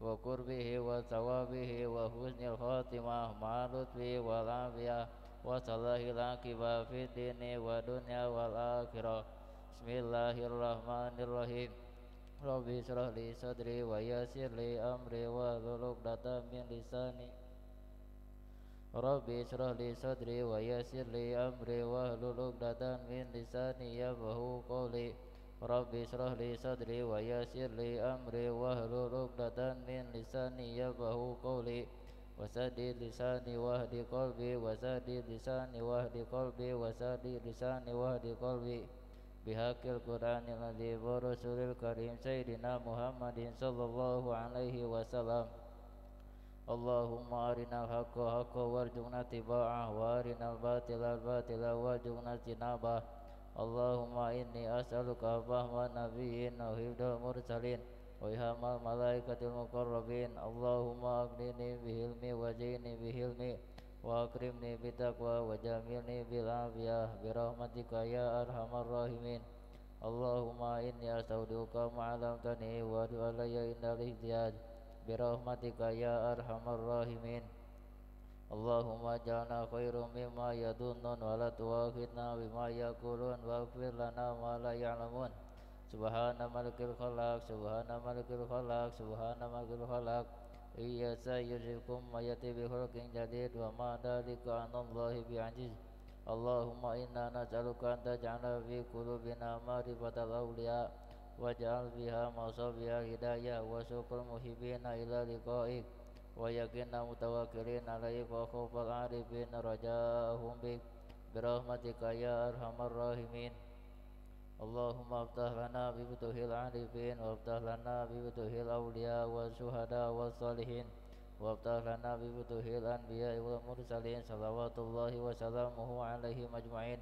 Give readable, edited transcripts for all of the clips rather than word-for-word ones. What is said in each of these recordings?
وقربه وثوابه وحسن الخاتمة مع لطفه والعافية وصلاح العاقبة في الدين والدنيا والآخرة. بسم الله الرحمن الرحيم. رب اشرح لي صدري ويسر لي أمري واحلل عقدة من لساني. رب اشرح لي صدري ويسر لي أمري واحلل عقدة من لساني يفقهوا قولي. رب اشرح لي صدري ويسر لي أمري واحلل عقدة من لساني يفقهوا قولي. وسدد لساني واهد قلبي وسدد لساني واهد قلبي وسدد لساني واهد قلبي بحق القرآن العظيم ورسول الكريم سيدنا محمد صلى الله عليه وسلم. اللهم أرنا الحق حقا وارزقنا اتباعه وأرنا الباطل باطلا وارزقنا اجتنابه. اللهم إني أسألك فهم النبيين وحفظ المرسلين وإلهام الملائكة المقربين. اللهم أغنني بحلمي وزيني بحلمي وأكرمني بتقوى وجاملني بالعافية برحمتك يا أرحم الراحمين. اللهم إني أستودعك ما علمتني وأتوب علي عند الاحتياج برحمتك يا أرحم الراحمين. اللهم اجعلنا خير مما يظنون ولا تؤاخذنا بما يقولون واغفر لنا ما لا يعلمون. سبحان ملك الخلاق سبحان ملك الخلاق سبحان ملك الخلاق. إياس يجزيكم ما يأتي بخلق جديد وما ذلك عن الله بعزيز. اللهم إنا نسألك أن تجعل في قلوبنا معرفة الأولياء واجعل بها مصابيح الهداية وسوق المحبين إلى لقائك ويقين متوكلين عليك وخوف العارفين رجاءهم بك برحمتك يا أرحم الراحمين. اللهم افتح لنا بفتوح العارفين وافتح لنا بفتوح الأولياء والشهداء والصالحين وافتح لنا بفتوح الأنبياء والمرسلين صلوات الله وسلامه عليهم أجمعين.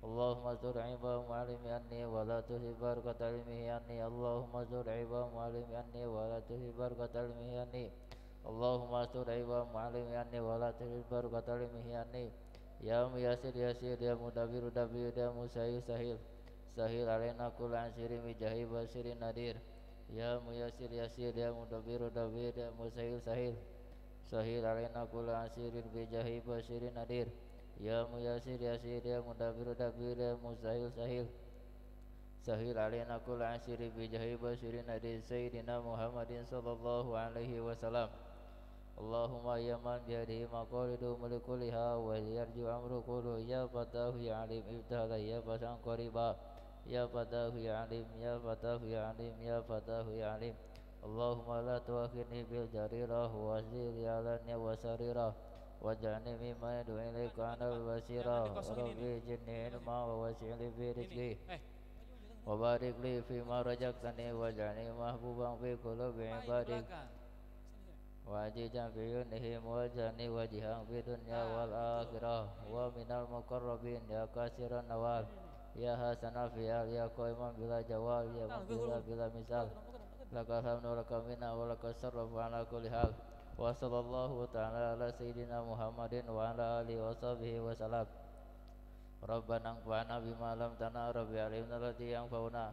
اللهم استر عيبهم وعلم أني ولا تهب بركة علمه أني. اللهم استر عيبهم وعلم أني ولا تهب بركة علمه أني. اللهم استر عيبهم وعلم أني ولا تهب بركة علمه أني. يا ميسر يسير يا مدبر دبير يا مسهل سهيل سهيل علينا كل عسير بجاه بشير نذير. يا ميسر يسير يا مدبر دبير يا مسهل سهيل سهيل علينا كل عسير بجاه بشير نذير. يا ميسر يسير يا مدبر دبير يا مسهل سهيل سهيل علينا كل عسير بجاه بشير نذير سيدنا محمد صلى الله عليه وسلم. اللهم يا من بيده مقاليد ملك كلها ويرجو أمر كله يا فتاه يا عليم افتح لي يا فتاه قريبا يا فتاه يا عليم يا فتاه يا عليم يا فتاه يا عليم. اللهم لا تؤاخذني بالجريرة واسدي علانية وسريرة واجعلني مما يدعو إليك على البصيرة. ربي زدني علما ووسع لي في رزقي وبارك لي فيما رزقتني واجعلني محبوبا في قلوب عبادك وعزيزا في دينهم واجعلني وجها في الدنيا والآخرة ومن المقربين يا كاسر النوال يا حسن الفعال يا قائما بلا جوال يا مغفرا بلا مثال. لك الحمد ولك المنة ولك الشرف على كل حال. وصلى الله تعالى على سيدنا محمد وعلى آله وصحبه وسلم. ربنا انفعنا بما علمتنا رب علمنا الذي ينفعنا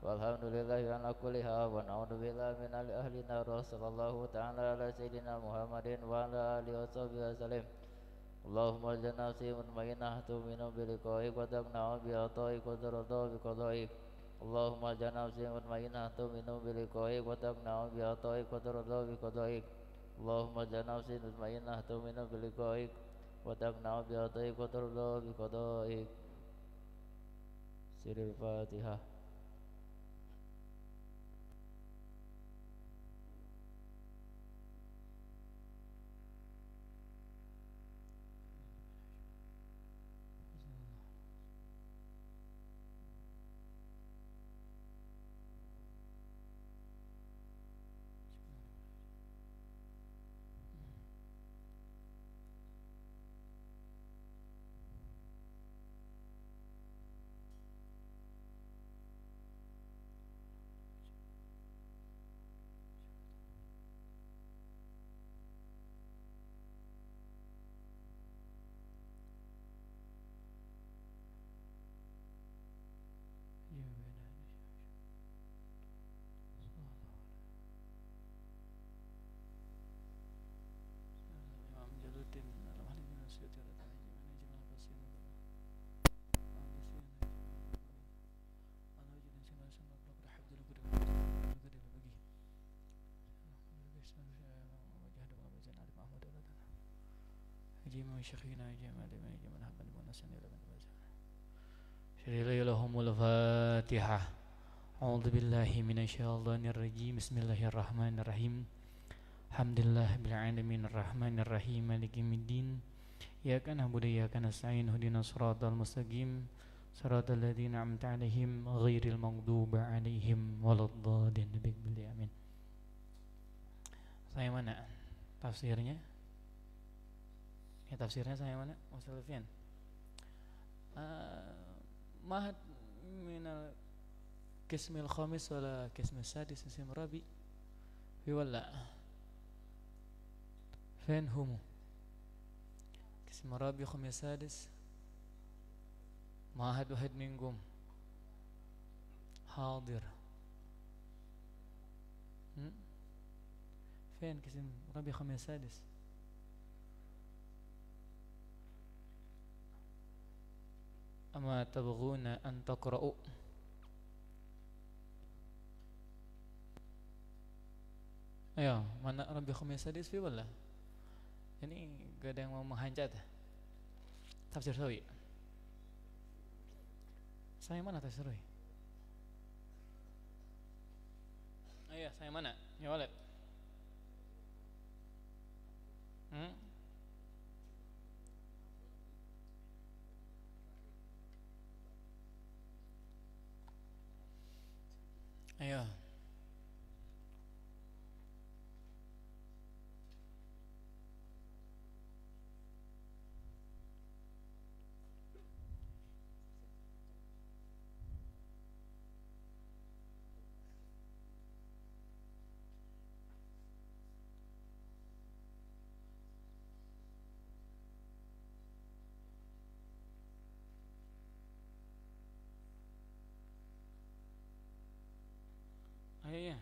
والحمد لله على كل حال ونعوذ بالله من أهل النار. صلى الله تعالى على سيدنا محمد وعلى آله وصحبه وسلم. اللهم اجعلنا نفسي مطمئنة تؤمن بلقائك وتقنع بعطائك وترضى بقضائك. اللهم اجعلنا نفسي مطمئنة تؤمن بلقائك وتقنع بعطائك وترضى بقضائك. اللهم اجعلنا نفسي مطمئنة تؤمن بلقائك وتقنع بعطائك وترضى بقضائك. سر الفاتحة. الرجيم وشيخنا جمال من جمال حبا ونسن إلى من شريلي لهم الفاتحة. أعوذ بالله من الشيطان الرجيم. بسم الله الرحمن الرحيم. Alhamdulillah bil alamin arrahmanir rahim maliki yaumiddin. Iyyaka na'budu wa iyyaka nasta'in ihdinas siratal mustaqim siratal ladzina an'amta 'alaihim ghairil maghdubi 'alaihim waladdallin. Amin. Saya mana tafsirnya? Ya tafsirnya saya mana? Wasalfian. Mahad minal qismil khamis wala qismis sadis musim rabi fi wala فين هم قسم رابع خميس سادس ما أحد واحد منكم حاضر فين قسم رابع خميس سادس أما تبغون أن تقرأوا أيوة mana رابع خميس سادس في ولا ini gak ada yang mau menghancat tafsir sawi. Saya mana tafsir sawi? Ayah saya mana? Ya walad. Ayah. Iya.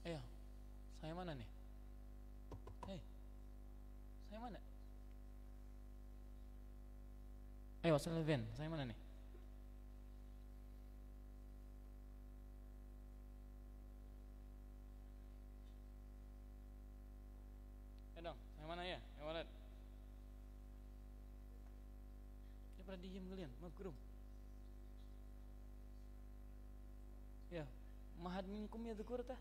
Ayo, saya mana nih? Hei, saya mana? Ayo, Sylvain, saya mana nih? Ayo dong, saya mana ya? Ya walad. Ya pada diem kalian, makrum. Ya, mahad minkum ya dhukur tah.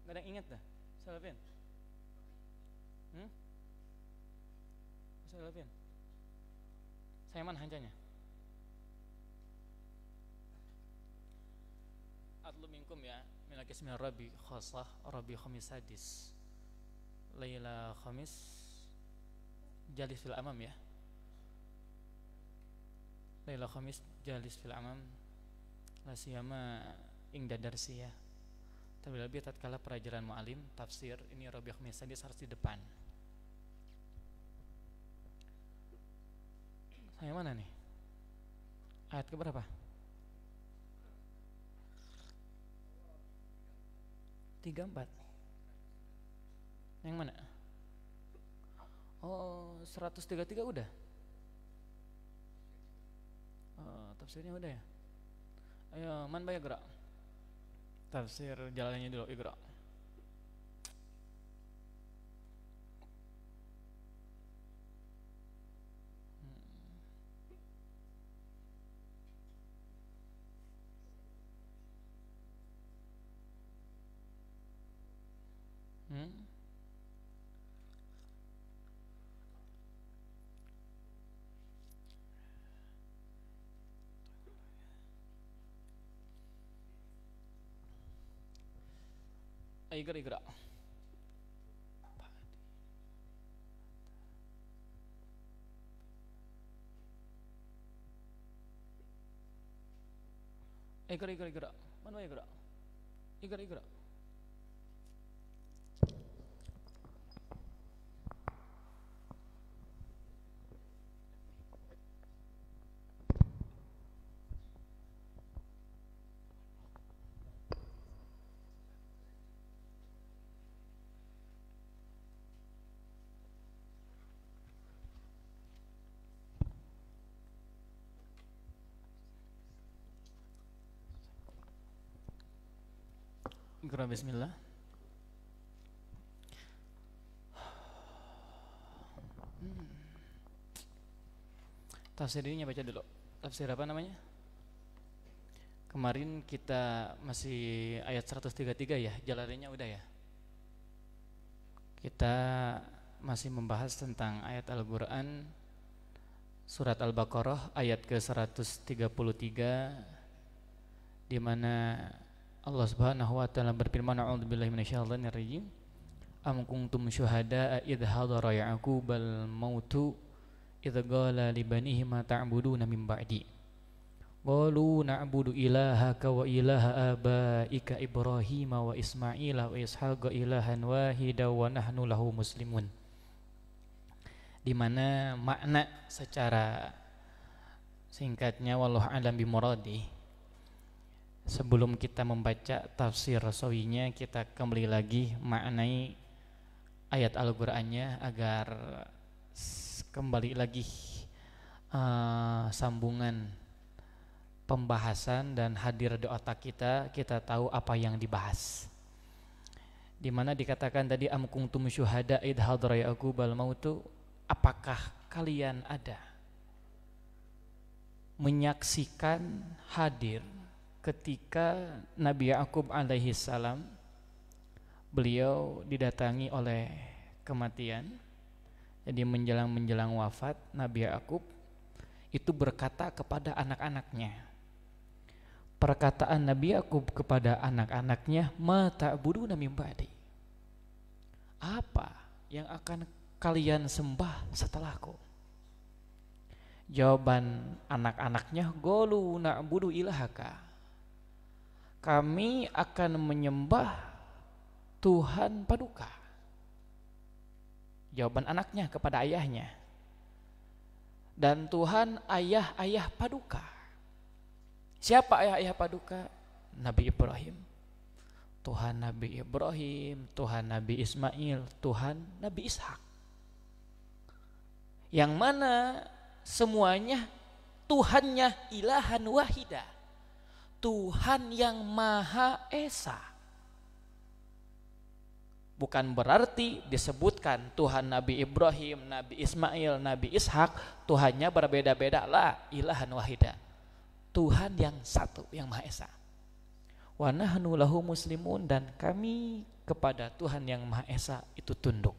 Gak ada yang ingat dah, Sylvain. Sylvain. Saya mana hancanya? Atlu minkum ya minal qismi rabi khasah rabi khamis sadis Laila khamis jalis fil amam ya. Laila khamis jalis fil amam la siyama ingda darsi ya. Terlebih tatkala pelajaran mu'alim tafsir ini rabi khamis sadis harus di depan. Saya mana nih? Ayat keberapa? 34. Yang mana? Oh, 133 udah. Tafsirnya udah ya. Ayo, man bayar gerak. Tafsir jalannya dulu, iqra. Iqra. Iqra mana iqra? Iqra Iqra bismillah. Tafsir ininya baca dulu. Tafsir apa namanya? Kemarin kita masih ayat 133 ya, jalannya udah ya. Kita masih membahas tentang ayat Al-Qur'an surat Al-Baqarah ayat ke-133 di mana Allah Subhanahu wa taala berfirman, a'udzubillahi minasyaitonir rajim. Am kuntum syuhada idh hadara ya'qubal mautu idh qala li banihi ma ta'buduna min ba'di. Qalu na'budu ilahaka wa ilaha abaika Ibrahim wa Ismail wa Ishaq ilahan wahida wa nahnu lahu muslimun. Di mana makna secara singkatnya wallahu a'lam bimuradi. Sebelum kita membaca tafsir rasawinya, kita kembali lagi maknai ayat Al-Qur'annya agar kembali lagi sambungan pembahasan dan hadir di otak kita tahu apa yang dibahas. Di mana dikatakan tadi am kuntum syuhada id hadara yaqubal mautu, apakah kalian ada menyaksikan hadir ketika Nabi Ya'qub alaihi salam beliau didatangi oleh kematian. Jadi menjelang wafat Nabi Ya'qub itu berkata kepada anak-anaknya. Perkataan Nabi Ya'qub kepada anak-anaknya, ma ta'buduna min ba'di. Apa yang akan kalian sembah setelahku? Jawaban anak-anaknya, qalu na'budu ilahaka. Kami akan menyembah Tuhan Paduka. Jawaban anaknya kepada ayahnya. Dan Tuhan ayah-ayah Paduka. Siapa ayah-ayah Paduka? Nabi Ibrahim. Tuhan Nabi Ibrahim, Tuhan Nabi Ismail, Tuhan Nabi Ishak. Yang mana semuanya Tuhannya ilahan wahidah. Tuhan yang Maha Esa. Bukan berarti disebutkan Tuhan Nabi Ibrahim, Nabi Ismail, Nabi Ishak Tuhannya berbeda-beda. La ilahan wahidah. Tuhan yang satu, yang Maha Esa. Wa nahnu lahu muslimun, dan kami kepada Tuhan yang Maha Esa itu tunduk.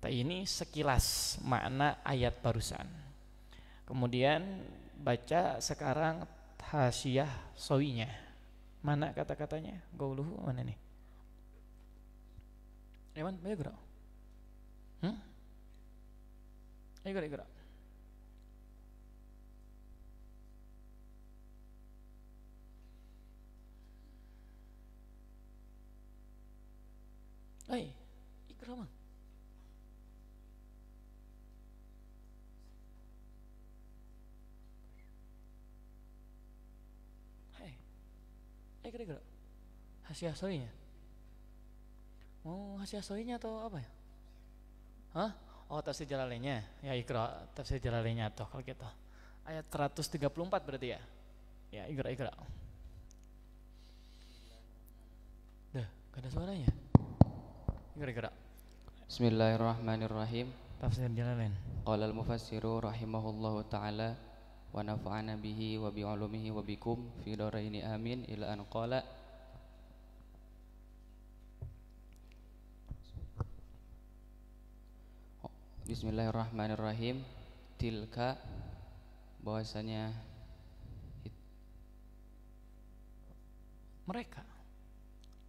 Ini sekilas makna ayat barusan. Kemudian baca sekarang hasyiah sawinya. Mana kata-katanya? Gauluhu mana nih? Ewan, baca gerak. Ayo gerak. Hai, ikra mang. Hai, gerak. Hasyiah sawinya. Oh, hasyiah sawinya atau apa ya? Hah? Oh, tafsir Jalalainnya. Ya ikra tafsir Jalalainnya toh kalau gitu. Ayat 134 berarti ya. Ya, ikra. Dah, gak ada suaranya. Ikra. Bismillahirrahmanirrahim. Tafsir Jalalain. Qala al-mufassiru rahimahullahu ta'ala wa nafa'ana bihi wa bi'ulumihi wa bikum fi daraini amin ila an qala Bismillahirrahmanirrahim. Tilka, bahwasanya Mereka.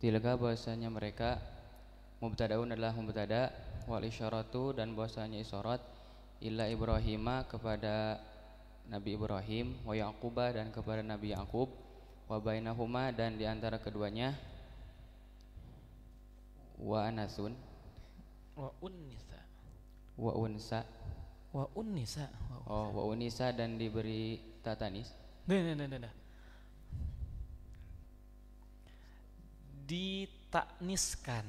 Tilka, bahwasanya mereka. Mubtadaun adalah mubtada, wal isyaratu, dan bahwasanya isyarat, illa Ibrahima, kepada Nabi Ibrahim, wa Yaquba, dan kepada Nabi Yaqub, wa bainahuma, dan diantara keduanya, wa anasun, Wa unnisa. wa unsa. Wa unnisa. Oh, wa unisa, dan diberi tatanis. Nah. Ditakniskan.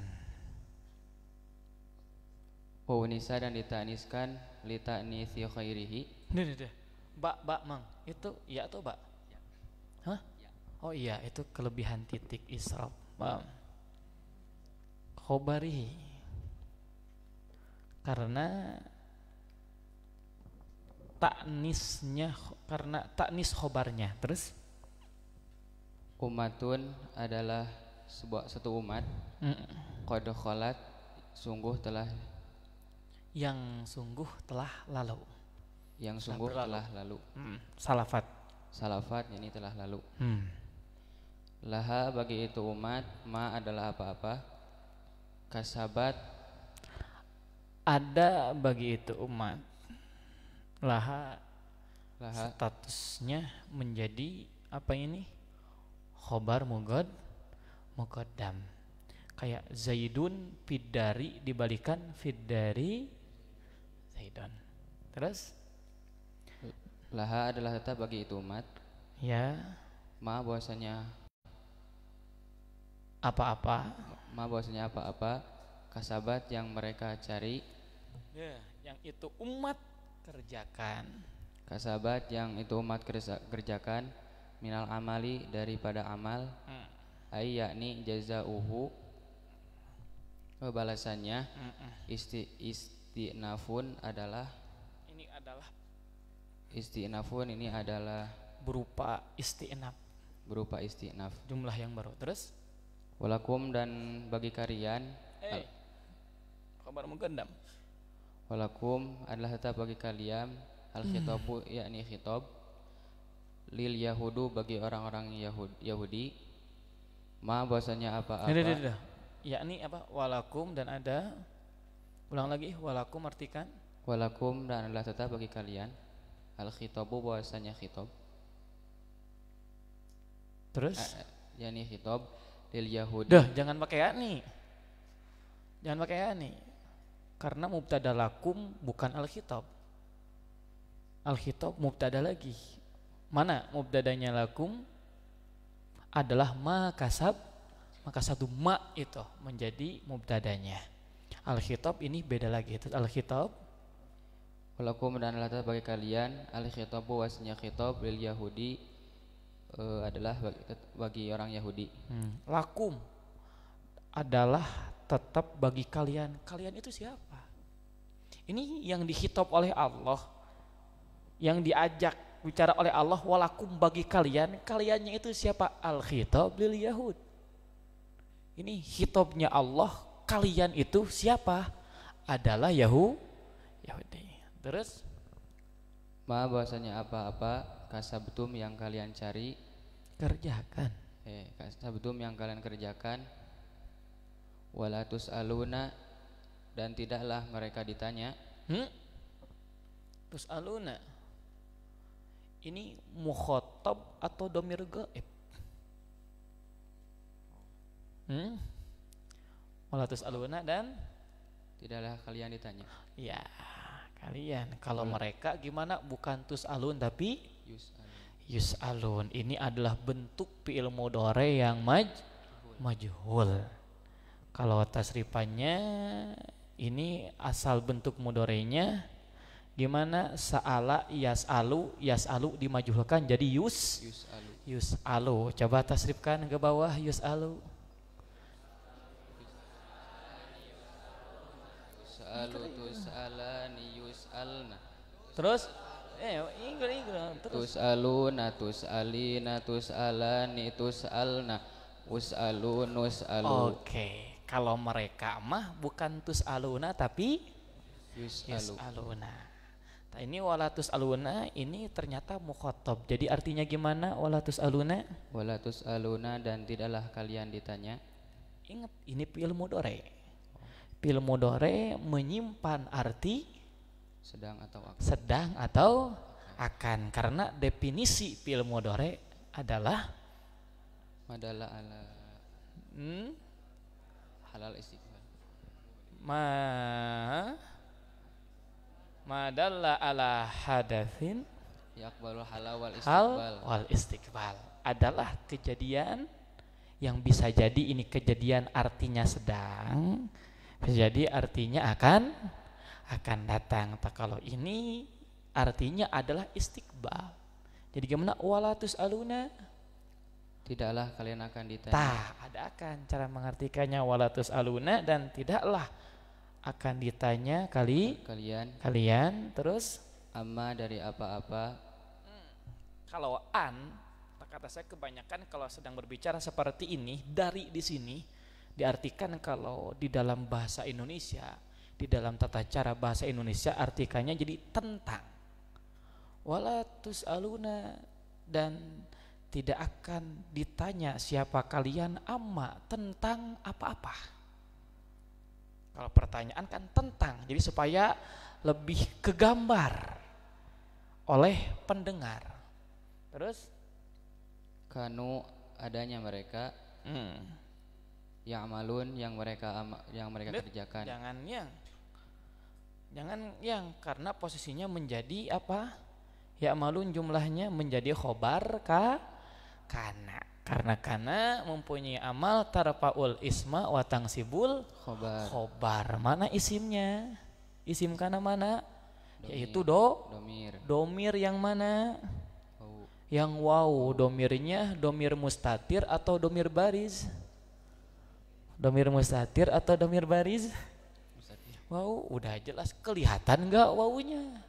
Wa unisa, dan ditaniskan li ta'nitsi khairihi. Dah. Bak mang. Itu ya atau bak? Hah? Oh iya, itu kelebihan titik israf. Khobari, karena taknis khobarnya. Terus Umatun adalah satu umat. Qad khalat, sungguh telah, yang sungguh telah lalu. yang sungguh telah lalu. Salafat. Salafat ini telah lalu. Laha, bagi itu umat, ma adalah apa-apa, kasabat, ada bagi itu umat, laha statusnya menjadi apa ini, khobar muqaddam, kayak Zaidun fiddari dibalikan fiddari Zaidun. Terus laha adalah tetap bagi itu umat, ya ma bahwasanya apa-apa, kasabat yang mereka cari, ya, yang itu umat kerjakan, kasabat yang itu umat kerjakan, minal amali daripada amal, ay yakni jazauhu, balasannya, istinafun adalah, ini adalah berupa istinaf, jumlah yang baru. Terus walakum, dan bagi kalian, khabar muqaddam, walakum adalah tetap bagi kalian, al khitabu yakni khitab, lil yahudu bagi orang-orang Yahudi, ma bahwasanya apa-apa, yakni apa, walakum, dan ada, ulang lagi, walakum artikan, walakum, dan adalah tetap bagi kalian, al khitabu bahwasanya khitab, terus yakni khitab lil yahudi. Jangan pakai yakni, karena mubtada lakum bukan al khitab mubtada lagi. Mana mubtadanya lakum adalah ma kasab, maka satu ma itu menjadi mubtadanya. Al khitab ini beda lagi, itu al khitab. Walakum, dan adalah tetap bagi kalian, al khitabu wasnya khitab lil yahudi, adalah bagi orang Yahudi. Lakum adalah tetap bagi kalian. Kalian itu siapa? Ini yang dikhitab oleh Allah, yang diajak bicara oleh Allah, walakum bagi kalian. Kaliannya itu siapa? Al khitab lil yahud. Ini khitabnya Allah, kalian itu siapa? Adalah Yahudi. Terus ma bahwasanya apa-apa, kasabtum yang kalian cari, kerjakan. Kasabtum yang kalian kerjakan, walatus aluna, dan tidaklah mereka ditanya. Terus aluna ini mukhatab atau dhamir gaib? Walatus aluna, dan tidaklah kalian ditanya. Ya, kalian. Kalau mereka gimana? Bukan tus alun tapi yus'alun. Ini adalah bentuk fi'il mudhari yang majhul. Kalau tasrifannya ini asal bentuk mudhari'nya gimana? Sa'ala yas'alu dimajhulkan jadi yus'alu. Coba tasrifkan ke bawah, yus'alu. Tus'alani yus'alna. Terus terus tus'aluna tus'alina tus'alani tus'alna us'alu. Oke, kalau mereka mah bukan tus'aluna tapi yus'aluna. Nah, ini wala tus'aluna ini ternyata mukhatab. Jadi artinya gimana wala tus'aluna? Wala tus'aluna, dan tidaklah kalian ditanya. Ingat, ini fi'il mudhari. Fi'il mudhari menyimpan arti sedang atau akan, karena definisi fi'il mudhari adalah ala halal istiqbal, madalla ala hadatsin yaqbalu halal wal istiqbal adalah kejadian yang bisa jadi ini kejadian artinya sedang, bisa jadi artinya akan datang. Kalau ini artinya adalah istiqbal. Jadi gimana? Wala tus'aluna, Tidaklah kalian akan ditanya. Ada akan cara mengartikannya walatus aluna, dan tidaklah akan ditanya kalian terus amma dari apa-apa. Kalau kata saya kebanyakan kalau sedang berbicara seperti ini, dari di sini diartikan kalau di dalam bahasa Indonesia, di dalam tata cara bahasa Indonesia artikannya jadi tentang. Walatus aluna, dan tidak akan ditanya siapa kalian amma, tentang apa-apa. Kalau pertanyaan kan tentang, jadi supaya lebih kegambar oleh pendengar. Terus Kanu adanya mereka, ya'malun yang mereka kerjakan. Jangan yang karena posisinya menjadi apa? Ya'malun jumlahnya menjadi khobar karena mempunyai amal tarfaul isma wa tangsibul khobar. Mana isimnya? Isim kana mana? Yaitu domir yang mana? Yang waw. Domirnya domir mustatir atau domir baris? Domir mustatir atau domir baris? Wow, udah jelas. Kelihatan gak wawunya?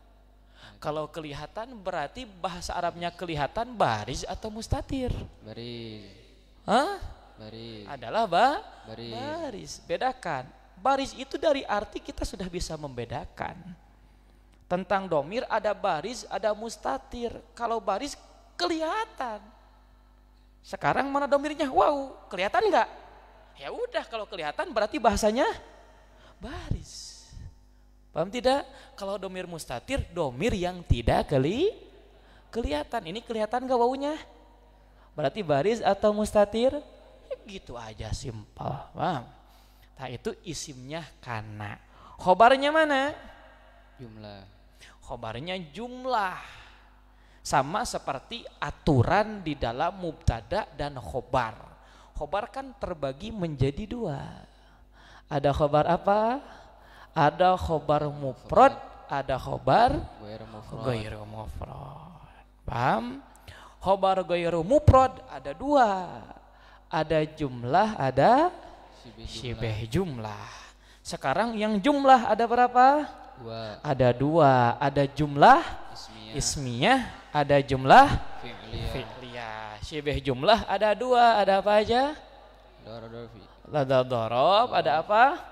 Kalau kelihatan berarti bahasa Arabnya kelihatan baris atau mustatir? Baris. Hah? Baris. Adalah baris. Bedakan. Baris itu dari arti kita sudah bisa membedakan. Tentang domir ada baris, ada mustatir. Kalau baris kelihatan. Sekarang mana domirnya? Wow, kelihatan nggak? Ya udah, kalau kelihatan berarti bahasanya baris. Paham tidak? Kalau domir mustatir, domir yang tidak kelihatan. Ini kelihatan gak wawunya? Berarti baris atau mustatir? Ya gitu aja, simpel. Paham? Nah itu isimnya kana. Khobarnya mana? Jumlah. Khobarnya jumlah. Sama seperti aturan di dalam mubtada dan khobar. Khobar kan terbagi menjadi dua. Ada khobar apa? Ada khobar mufrad, ada khobar ghairu mufrad. Paham? Khobar ghairu mufrad ada dua. Ada jumlah, ada syibeh jumlah. Sekarang yang jumlah ada berapa? Ada dua. Ada jumlah ismiyah, ada jumlah fi'liyah. Syibeh jumlah ada dua. Ada apa aja? Ada dorob, ada apa?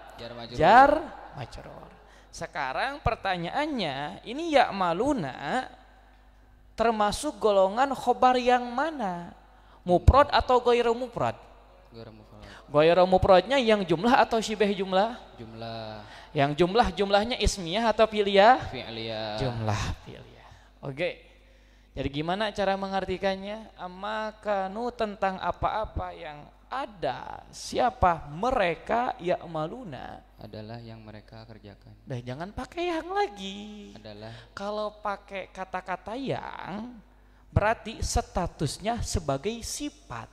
Jar majrur. Sekarang pertanyaannya, ini ya'maluna termasuk golongan khobar yang mana? Mufrad atau ghairu mufrad? Ghairu mufradnya yang jumlah atau syibeh jumlah? Jumlah. Yang jumlahnya ismiyah atau fi'liyah? Fi'liyah. Jumlah fi'liyah. Oke. Jadi gimana cara mengartikannya? Amma kanu tentang apa-apa yang ada. Siapa? Mereka ya'maluna. Adalah yang mereka kerjakan. Jangan pakai yang lagi. Adalah. Kalau pakai kata-kata yang, berarti statusnya sebagai sifat.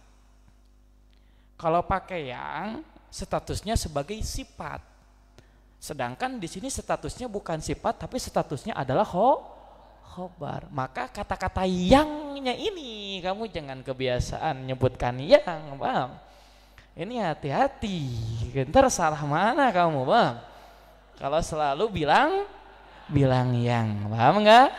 Kalau pakai yang, statusnya sebagai sifat. Sedangkan di sini statusnya bukan sifat, tapi statusnya adalah khobar. Maka kata-kata yangnya ini kamu jangan kebiasaan nyebutkan yang, paham? Ini hati-hati, ntar salah mana kamu, paham? Kalau selalu bilang yang, paham nggak?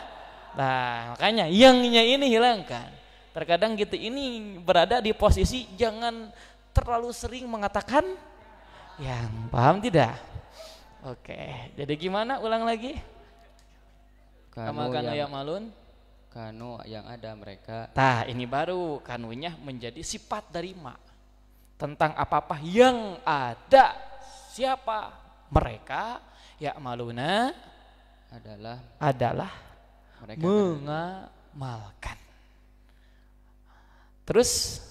Nah makanya yangnya ini hilangkan. Terkadang gitu ini berada di posisi jangan terlalu sering mengatakan yang, paham tidak? Oke, jadi gimana? Ulang lagi. Kanu yang malun. Kanu yang ada mereka. Ini baru kanunya menjadi sifat dari ma. Tentang apa-apa yang ada. Siapa? Mereka ya'maluna adalah mereka mengamalkan. Terus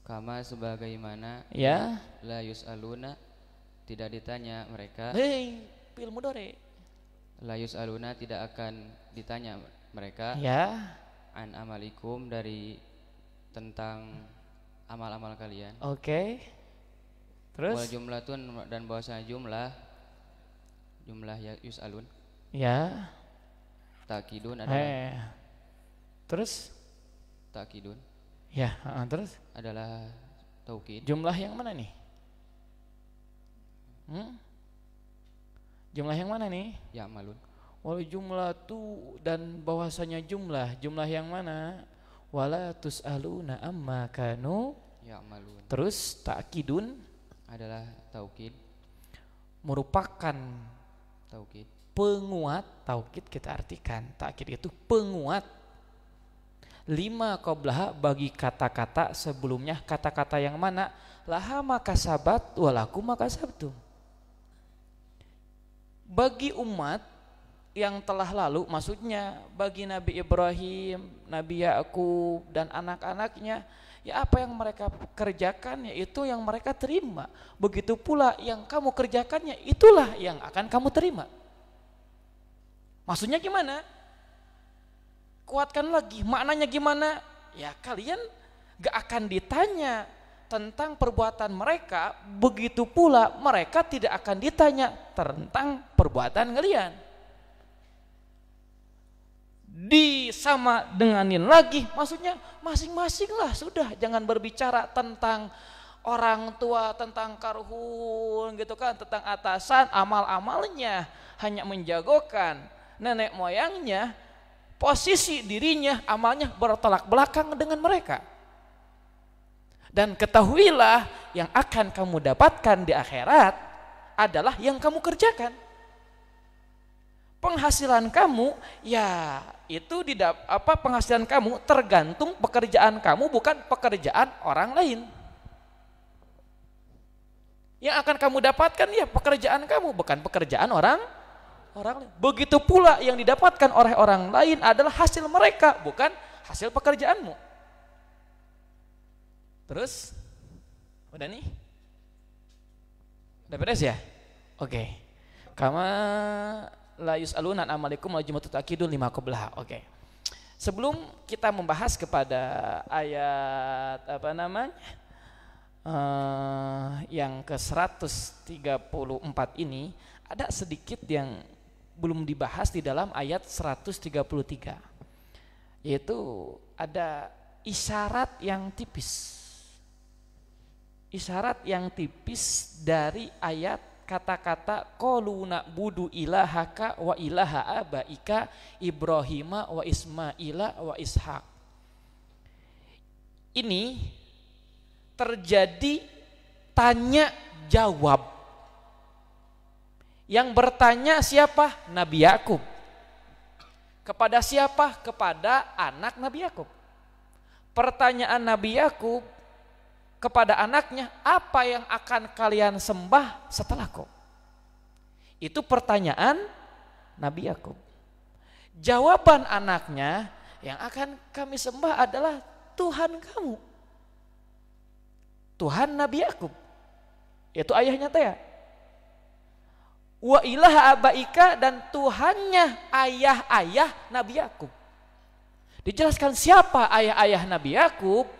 kama sebagaimana ya la yus'aluna tidak ditanya mereka. Fil mudhari. La yus'aluna tidak akan ditanya mereka. Ya. An amalikum dari tentang amal-amal kalian. Oke. Terus wal jumlatun dan bahwasanya jumlah ya yus'alun. Ya. Takidun adalah. Terus Takidun. Ya, terus adalah taukid. jumlah yang mana nih? Jumlah yang mana nih? Ya'malun. Wal jumlah tu, dan bahwasanya jumlah yang mana? Wala tus'aluna amma kanu Ya'malun. Terus ta'kidun Adalah taukid. merupakan Taukid. penguat. Taukid kita artikan, ta'kid itu penguat. Lima qablaha, bagi kata-kata sebelumnya. Kata-kata yang mana? Laha makasabat walakum makasabtum. Bagi umat yang telah lalu, maksudnya bagi Nabi Ibrahim, Nabi Yakub dan anak-anaknya, ya apa yang mereka kerjakan, ya itu yang mereka terima. Begitu pula yang kamu kerjakannya, itulah yang akan kamu terima. Maksudnya gimana? Kuatkan lagi, maknanya gimana? Ya kalian gak akan ditanya tentang perbuatan mereka, begitu pula mereka tidak akan ditanya tentang perbuatan kalian. Disama denganin lagi, maksudnya masing-masing lah sudah, jangan berbicara tentang orang tua, tentang karhun gitu kan, tentang atasan, amal-amalnya hanya menjagokan nenek moyangnya, posisi dirinya, amalnya bertolak belakang dengan mereka. Dan ketahuilah yang akan kamu dapatkan di akhirat adalah yang kamu kerjakan. Penghasilan kamu, ya itu penghasilan kamu tergantung pekerjaan kamu, bukan pekerjaan orang lain. Yang akan kamu dapatkan ya pekerjaan kamu, bukan pekerjaan orang lain. Begitu pula yang didapatkan oleh orang lain adalah hasil mereka, bukan hasil pekerjaanmu. Terus udah nih? Udah beres ya? Oke. Kama la yus'aluna an amalikum wa jumatu ta'kidun lima qablaha. Oke. Sebelum kita membahas kepada ayat yang ke-134 ini, ada sedikit yang belum dibahas di dalam ayat 133. Yaitu ada isyarat yang tipis. Isyarat yang tipis dari ayat kata-kata qalu na'budu ilahaka wa ilaha abaika Ibrahima wa Ismaila wa Ishaq. Ini terjadi tanya jawab. Yang bertanya siapa? Nabi Yakub. Kepada siapa? Kepada anak Nabi Yakub. Pertanyaan Nabi Yakub kepada anaknya, apa yang akan kalian sembah setelahku? Itu pertanyaan Nabi Yakub. Jawaban anaknya, yang akan kami sembah adalah Tuhan kamu, Tuhan Nabi Yakub, yaitu ayahnya Tea. Wa ilaha abaika, dan Tuhannya ayah-ayah Nabi Yakub. Dijelaskan siapa ayah-ayah Nabi Yakub?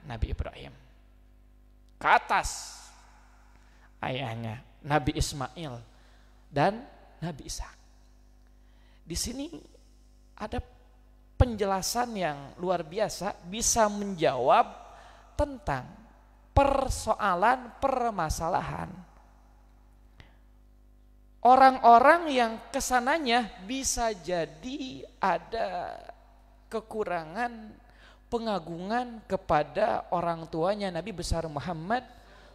Nabi Ibrahim. Ke atas ayahnya Nabi Ismail dan Nabi Ishak. Di sini ada penjelasan yang luar biasa, bisa menjawab tentang permasalahan orang-orang yang kesananya bisa jadi ada kekurangan pengagungan kepada orang tuanya Nabi besar Muhammad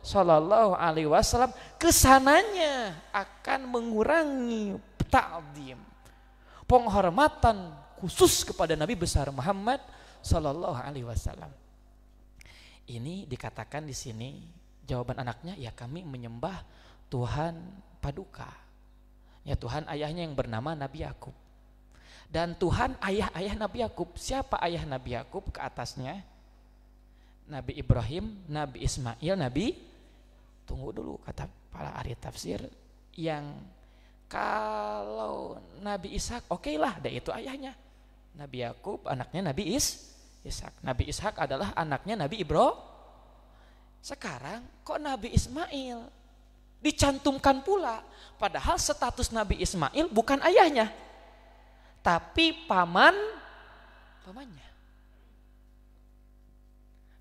Sallallahu Alaihi Wasallam, kesananya akan mengurangi ta'zim, penghormatan khusus kepada Nabi besar Muhammad Sallallahu Alaihi Wasallam. Ini dikatakan di sini jawaban anaknya, ya kami menyembah Tuhan Paduka, ya Tuhan ayahnya yang bernama Nabi Yakub. Dan Tuhan ayah-ayah Nabi Yakub, siapa ayah Nabi Yakub ke atasnya? Nabi Ibrahim, Nabi Ismail, tunggu dulu, kata para ahli tafsir, yang kalau Nabi Ishak, oke lah, dan itu ayahnya. Nabi Yakub anaknya Nabi Ishak. Nabi Ishak adalah anaknya Nabi Ibrahim. Sekarang kok Nabi Ismail dicantumkan pula, padahal status Nabi Ismail bukan ayahnya, tapi pamannya.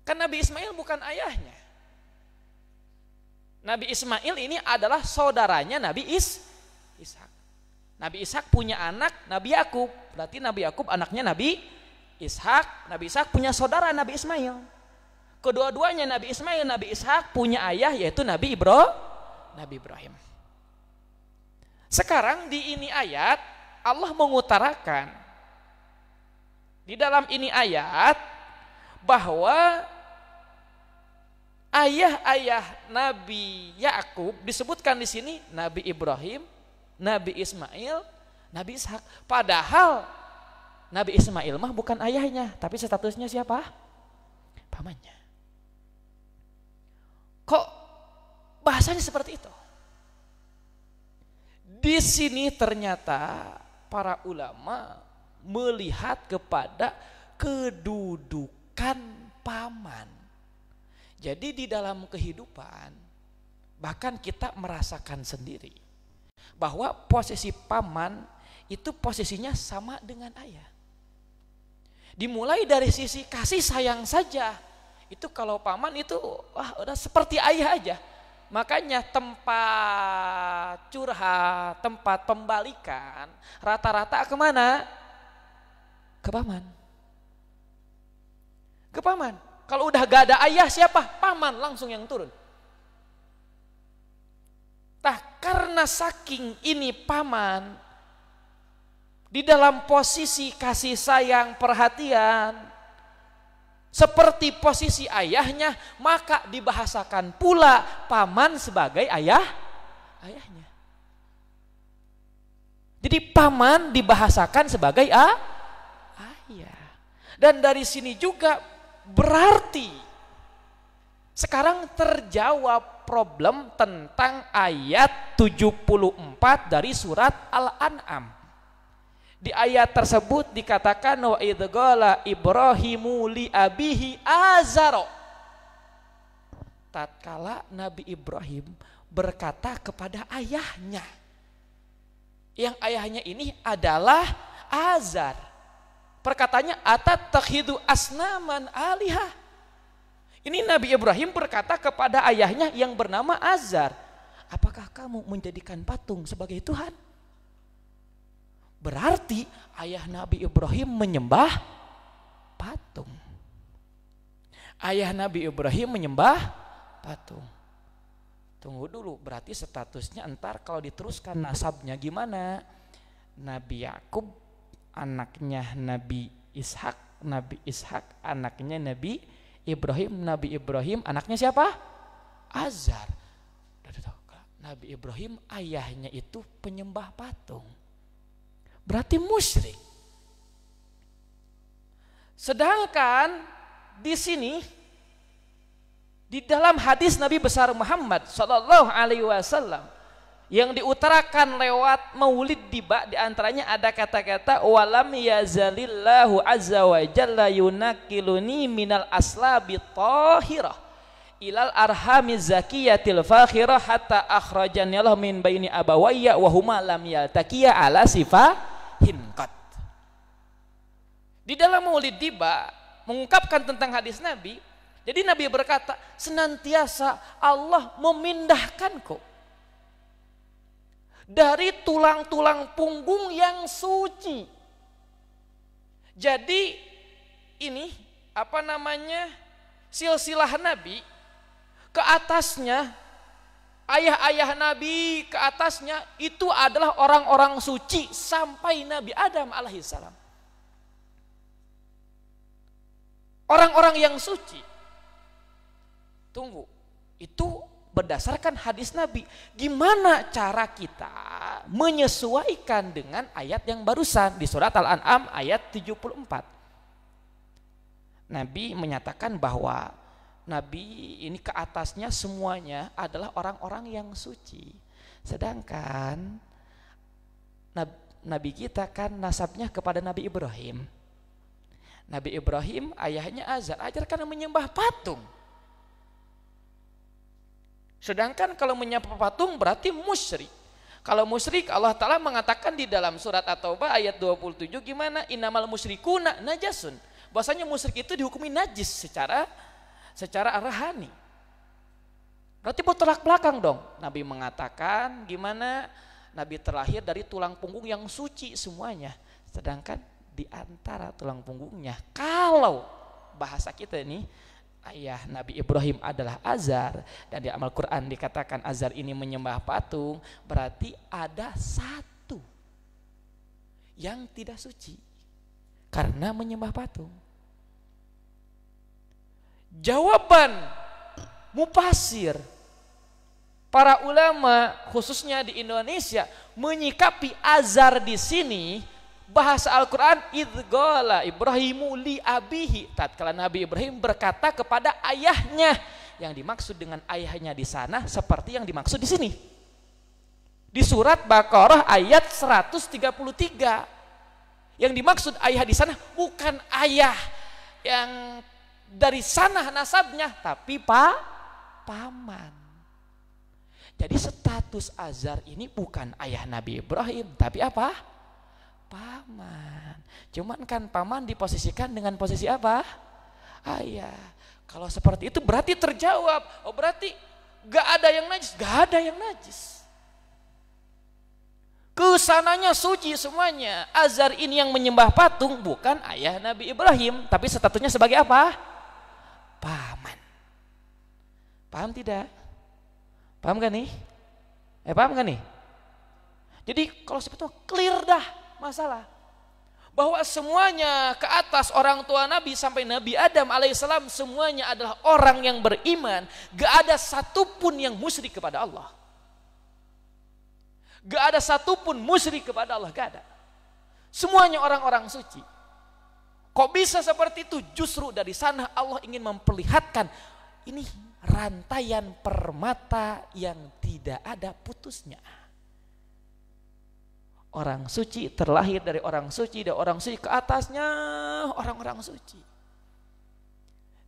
Kan Nabi Ismail bukan ayahnya. Nabi Ismail ini adalah saudaranya Nabi Ishak. Nabi Ishak punya anak Nabi Yakub. Berarti Nabi Yakub anaknya Nabi Ishak. Nabi Ishak punya saudara Nabi Ismail. Kedua-duanya Nabi Ismail, Nabi Ishak punya ayah yaitu Nabi Ibrahim. Sekarang di ini ayat Allah mengutarakan di dalam ini ayat bahwa ayah-ayah Nabi Yakub disebutkan di sini Nabi Ibrahim, Nabi Ismail, Nabi Ishak. Padahal Nabi Ismail mah bukan ayahnya, tapi statusnya siapa? Pamannya. Kok bahasanya seperti itu? Di sini ternyata para ulama melihat kepada kedudukan paman. Jadi di dalam kehidupan bahkan kita merasakan sendiri bahwa posisi paman itu posisinya sama dengan ayah. Dimulai dari sisi kasih sayang saja. Itu kalau paman itu udah seperti ayah aja. Makanya tempat curhat, tempat pembalikan rata-rata kemana? Ke paman. Ke paman. Kalau udah gak ada ayah siapa? Paman langsung yang turun. Karena saking ini paman di dalam posisi kasih sayang, perhatian seperti posisi ayahnya, maka dibahasakan pula paman sebagai ayahnya. Jadi paman dibahasakan sebagai ayah. Dan dari sini juga berarti sekarang terjawab problem tentang ayat 74 dari surat Al-An'am. Di ayat tersebut dikatakan wa idz qala Ibrahimu li abihi azara. Tatkala Nabi Ibrahim berkata kepada ayahnya. Yang ayahnya ini adalah Azar. Perkataannya atatakhidu asnaman alihah. Ini Nabi Ibrahim berkata kepada ayahnya yang bernama Azar, apakah kamu menjadikan patung sebagai Tuhan? Berarti ayah Nabi Ibrahim menyembah patung. Ayah Nabi Ibrahim menyembah patung. Tunggu dulu, berarti statusnya entar kalau diteruskan nasabnya gimana? Nabi Yakub anaknya Nabi Ishak anaknya Nabi Ibrahim anaknya siapa? Azar. Nabi Ibrahim ayahnya itu penyembah patung. Berarti musyrik. Sedangkan di sini di dalam hadis Nabi besar Muhammad sallallahu alaihi wasallam yang diutarakan lewat Maulid Diba, di antaranya ada kata-kata walam yazalillahu azza wa jalla yunakiluni minal aslabi tahirah ilal arhamiz zakiyatil fakhirah hatta akhrajani Allah min baini abawayya wa huma lam yaltaqiya ala sifahinqat. Di dalam Maulid Diba mengungkapkan tentang hadis Nabi. Jadi Nabi berkata, senantiasa Allah memindahkanku dari tulang-tulang punggung yang suci. Jadi ini silsilah Nabi ke atasnya, ayah-ayah Nabi ke atasnya itu adalah orang-orang suci sampai Nabi Adam alaihissalam. Orang-orang yang suci. Tunggu, itu berdasarkan hadis Nabi. Gimana cara kita menyesuaikan dengan ayat yang barusan di surat Al-An'am ayat 74. Nabi menyatakan bahwa Nabi ini ke atasnya semuanya adalah orang-orang yang suci. Sedangkan Nabi kita kan nasabnya kepada Nabi Ibrahim. Nabi Ibrahim ayahnya Azar. Azar karena menyembah patung. Sedangkan kalau menyembah patung berarti musyrik. Kalau musyrik Allah Ta'ala mengatakan di dalam surat At-Taubah ayat 27 gimana? Innamal musyrikuna najasun. Bahwasanya musyrik itu dihukumi najis secara secara rohani. Berarti bertolak belakang dong. Nabi mengatakan gimana Nabi terlahir dari tulang punggung yang suci semuanya. Sedangkan di antara tulang punggungnya, kalau bahasa kita ini, ayah Nabi Ibrahim adalah Azar. Dan di amal Quran dikatakan Azar ini menyembah patung. Berarti ada satu yang tidak suci karena menyembah patung. Jawaban mufasir, para ulama khususnya di Indonesia menyikapi Azar di sini, bahasa Al-Quran, idgala Ibrahimu li abihi, tatkala Nabi Ibrahim berkata kepada ayahnya. Yang dimaksud dengan ayahnya di sana seperti yang dimaksud di sini. Di surat Baqarah ayat 133. Yang dimaksud ayah di sana bukan ayah yang dari sana nasabnya, tapi paman. Jadi status Azar ini bukan ayah Nabi Ibrahim, tapi apa? Paman. Cuman kan paman diposisikan dengan posisi apa? Ayah. Kalau seperti itu berarti terjawab. Oh berarti gak ada yang najis, gak ada yang najis. Kesananya suci semuanya. Azar ini yang menyembah patung bukan ayah Nabi Ibrahim, tapi statusnya sebagai apa? Paman. Paham tidak? Paham gak nih? Paham gak nih? Jadi kalau seperti itu clear dah masalah. Bahwa semuanya ke atas orang tua Nabi sampai Nabi Adam alaihissalam semuanya adalah orang yang beriman. Gak ada satupun yang musyrik kepada Allah. Gak ada satupun musyrik kepada Allah, gak ada. Semuanya orang-orang suci. Kok bisa seperti itu? Justru dari sana Allah ingin memperlihatkan ini rantaian permata yang tidak ada putusnya. Orang suci terlahir dari orang suci, dan orang suci ke atasnya orang-orang suci.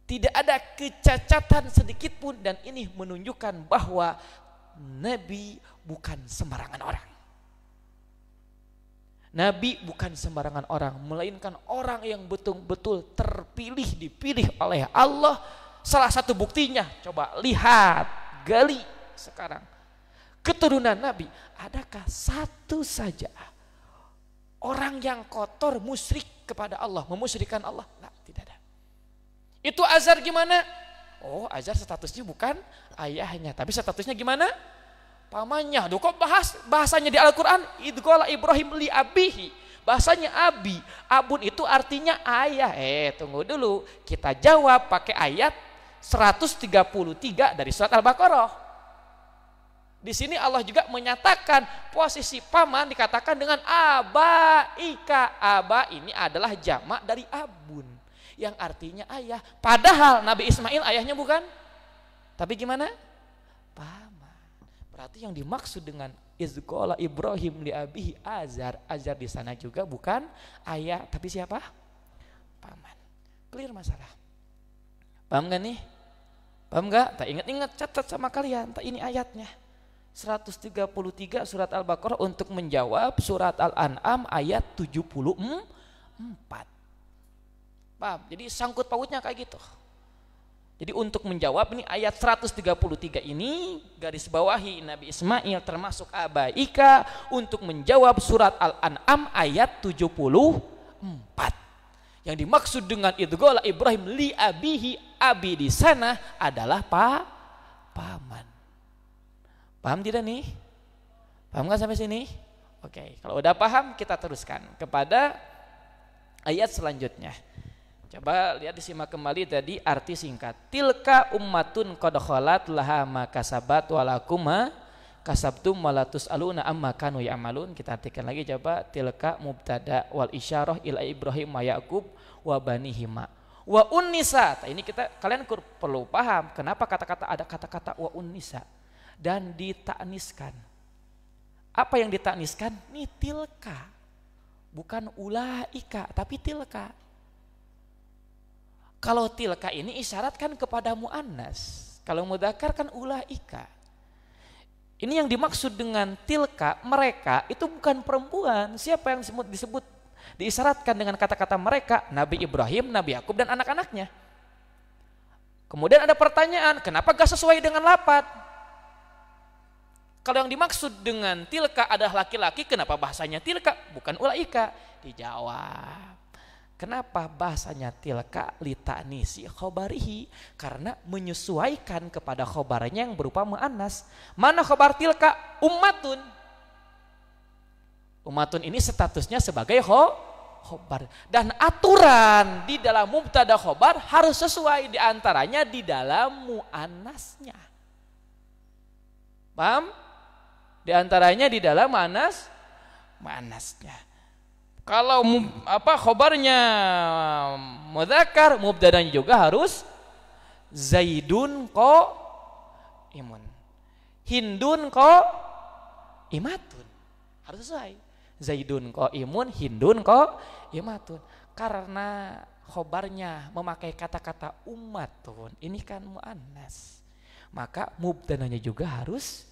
Tidak ada kecacatan sedikit pun, dan ini menunjukkan bahwa Nabi bukan sembarangan orang. Nabi bukan sembarangan orang, melainkan orang yang betul-betul terpilih, dipilih oleh Allah. Salah satu buktinya, coba lihat, gali sekarang. Keturunan Nabi, adakah satu saja orang yang kotor musyrik kepada Allah, memusyrikan Allah? Nah, tidak ada. Itu Azar gimana? Oh, Azar statusnya bukan ayahnya, tapi statusnya gimana? Pamannya. Duh, kok bahasanya di Al-Quran idghala Ibrahim li abihi. Bahasanya abi. Abun itu artinya ayah. Tunggu dulu. Kita jawab pakai ayat 133 dari surat Al-Baqarah. Di sini Allah juga menyatakan posisi paman dikatakan dengan abaika. Aba ini adalah jamak dari abun, yang artinya ayah. Padahal Nabi Ismail ayahnya bukan. Tapi gimana? Paman. Berarti yang dimaksud dengan izqala Ibrahim li abihi Azar. Azar di sana juga bukan ayah, tapi siapa? Paman. Clear masalah. Paham gak nih? Paham gak? Tak ingat-ingat, catat sama kalian. Tak ini ayatnya. 133 surat Al-Baqarah untuk menjawab surat Al-An'am ayat 74. Paham? Jadi sangkut pautnya kayak gitu. Jadi untuk menjawab ini ayat 133 ini garis bawahi Nabi Ismail termasuk abaika untuk menjawab surat Al-An'am ayat 74. Yang dimaksud dengan idghala Ibrahim li abihi, abi di sana adalah paman. Paham tidak nih? Paham gak sampai sini? Oke, kalau udah paham kita teruskan kepada ayat selanjutnya. Coba lihat, disimak kembali tadi arti singkat. Tilka ummatun qad khalat laha ma kasabat wa lakum ma kasabtum wa la tusaluna amma kanu ya'malun. Kita artikan lagi coba. Tilka mubtada wal isyarah ila Ibrahim wa Yaqub wa banihima. Wa unnisa. Ini kalian perlu paham kenapa ada kata-kata wa unnisa dan ditakniskan. Apa yang ditakniskan? Ini tilka. Bukan ulaika tapi tilka. Kalau tilka ini isyaratkan kepada muannas, kalau mudzakkar kan ulaika. Ini yang dimaksud dengan tilka, mereka itu bukan perempuan. Siapa yang disebut diisyaratkan dengan kata-kata mereka? Nabi Ibrahim, Nabi Yakub dan anak-anaknya. Kemudian ada pertanyaan, kenapa gak sesuai dengan lafaz? Kalau yang dimaksud dengan tilka adalah laki-laki, kenapa bahasanya tilka bukan ulaika? Dijawab, kenapa bahasanya tilka litanisi khobarihi? Karena menyesuaikan kepada khobarnya yang berupa mu'annas. Mana khobar tilka? Ummatun. Ummatun ini statusnya sebagai khobar. Dan aturan di dalam mubtada khobar harus sesuai, diantaranya di dalam mu'annasnya. Paham? Di antaranya di dalam mu'annasnya. Kalau khobarnya mudzakkar, mubtadanya juga harus Zaidun imun, Hindun imatun. Harus sesuai. Zaidun imun, Hindun imatun. Karena khobarnya memakai kata-kata ummatun, ini kan muannas, maka mubtadanya juga harus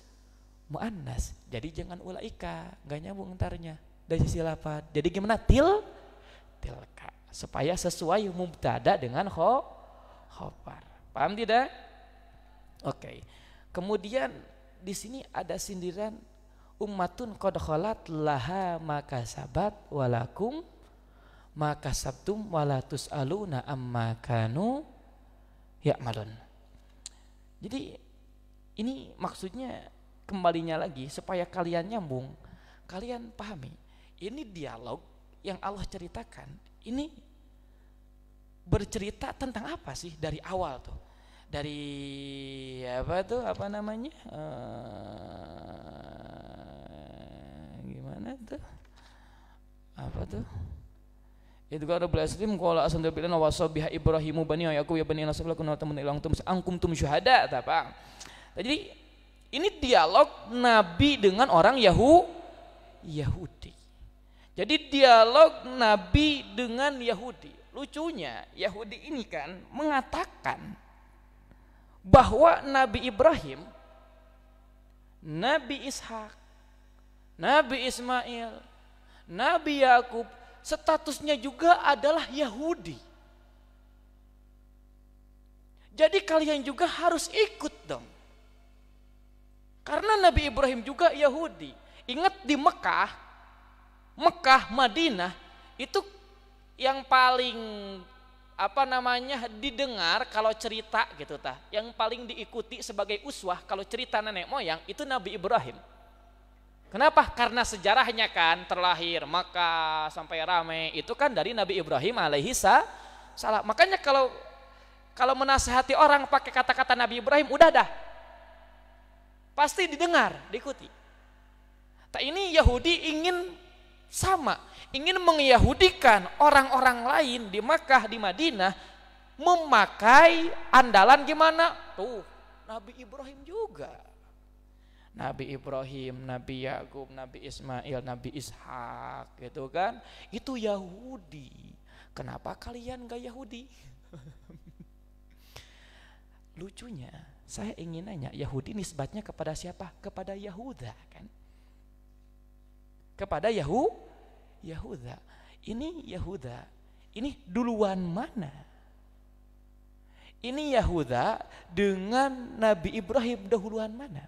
muannas. Jadi jangan ulaika, gak nyambung entarnya dari sisi lafaz. Jadi gimana? Tilka, supaya sesuai mubtada dengan khobar. Paham tidak? Oke. Kemudian di sini ada sindiran, ummatun qad khalat laha makasabat walakum makasabtum wala tusaluna amma kanu ya'malun. Jadi ini maksudnya kembalinya lagi supaya kalian nyambung, kalian pahami. Ini dialog yang Allah ceritakan. Ini bercerita tentang apa sih dari awal tuh? Dari gimana tuh? Apa tuh? Itu kan Rabbul Aslim qala asanda bilan wa sabiha Ibrahimu bani Yaqub ya bani nasablakum wa tamun ilang tum angkum syuhada apa. Jadi ini dialog Nabi dengan orang Yahudi. Jadi dialog Nabi dengan Yahudi. Lucunya Yahudi ini kan mengatakan bahwa Nabi Ibrahim, Nabi Ishak, Nabi Ismail, Nabi Yakub statusnya juga adalah Yahudi. Jadi kalian juga harus ikut dong. Karena Nabi Ibrahim juga Yahudi. Ingat di Mekah, Madinah itu yang paling didengar kalau cerita gitu tah, yang paling diikuti sebagai uswah kalau cerita nenek moyang itu Nabi Ibrahim. Kenapa? Karena sejarahnya kan terlahir Makkah sampai ramai itu kan dari Nabi Ibrahim alaihi salam. Makanya kalau menasihati orang pakai kata-kata Nabi Ibrahim udah dah pasti didengar, diikuti. Tak ini Yahudi ingin mengyahudikan orang-orang lain di Makkah, di Madinah memakai andalan gimana? Tuh, Nabi Ibrahim juga. Nabi Ibrahim, Nabi Yakub, Nabi Ismail, Nabi Ishak gitu kan. Itu Yahudi. Kenapa kalian gak Yahudi? Lucunya, saya ingin nanya, Yahudi nisbatnya kepada siapa? Kepada Yahuda kan? Kepada Yahuda. Ini Yahuda, ini duluan mana? Ini Yahuda dengan Nabi Ibrahim dahuluan mana?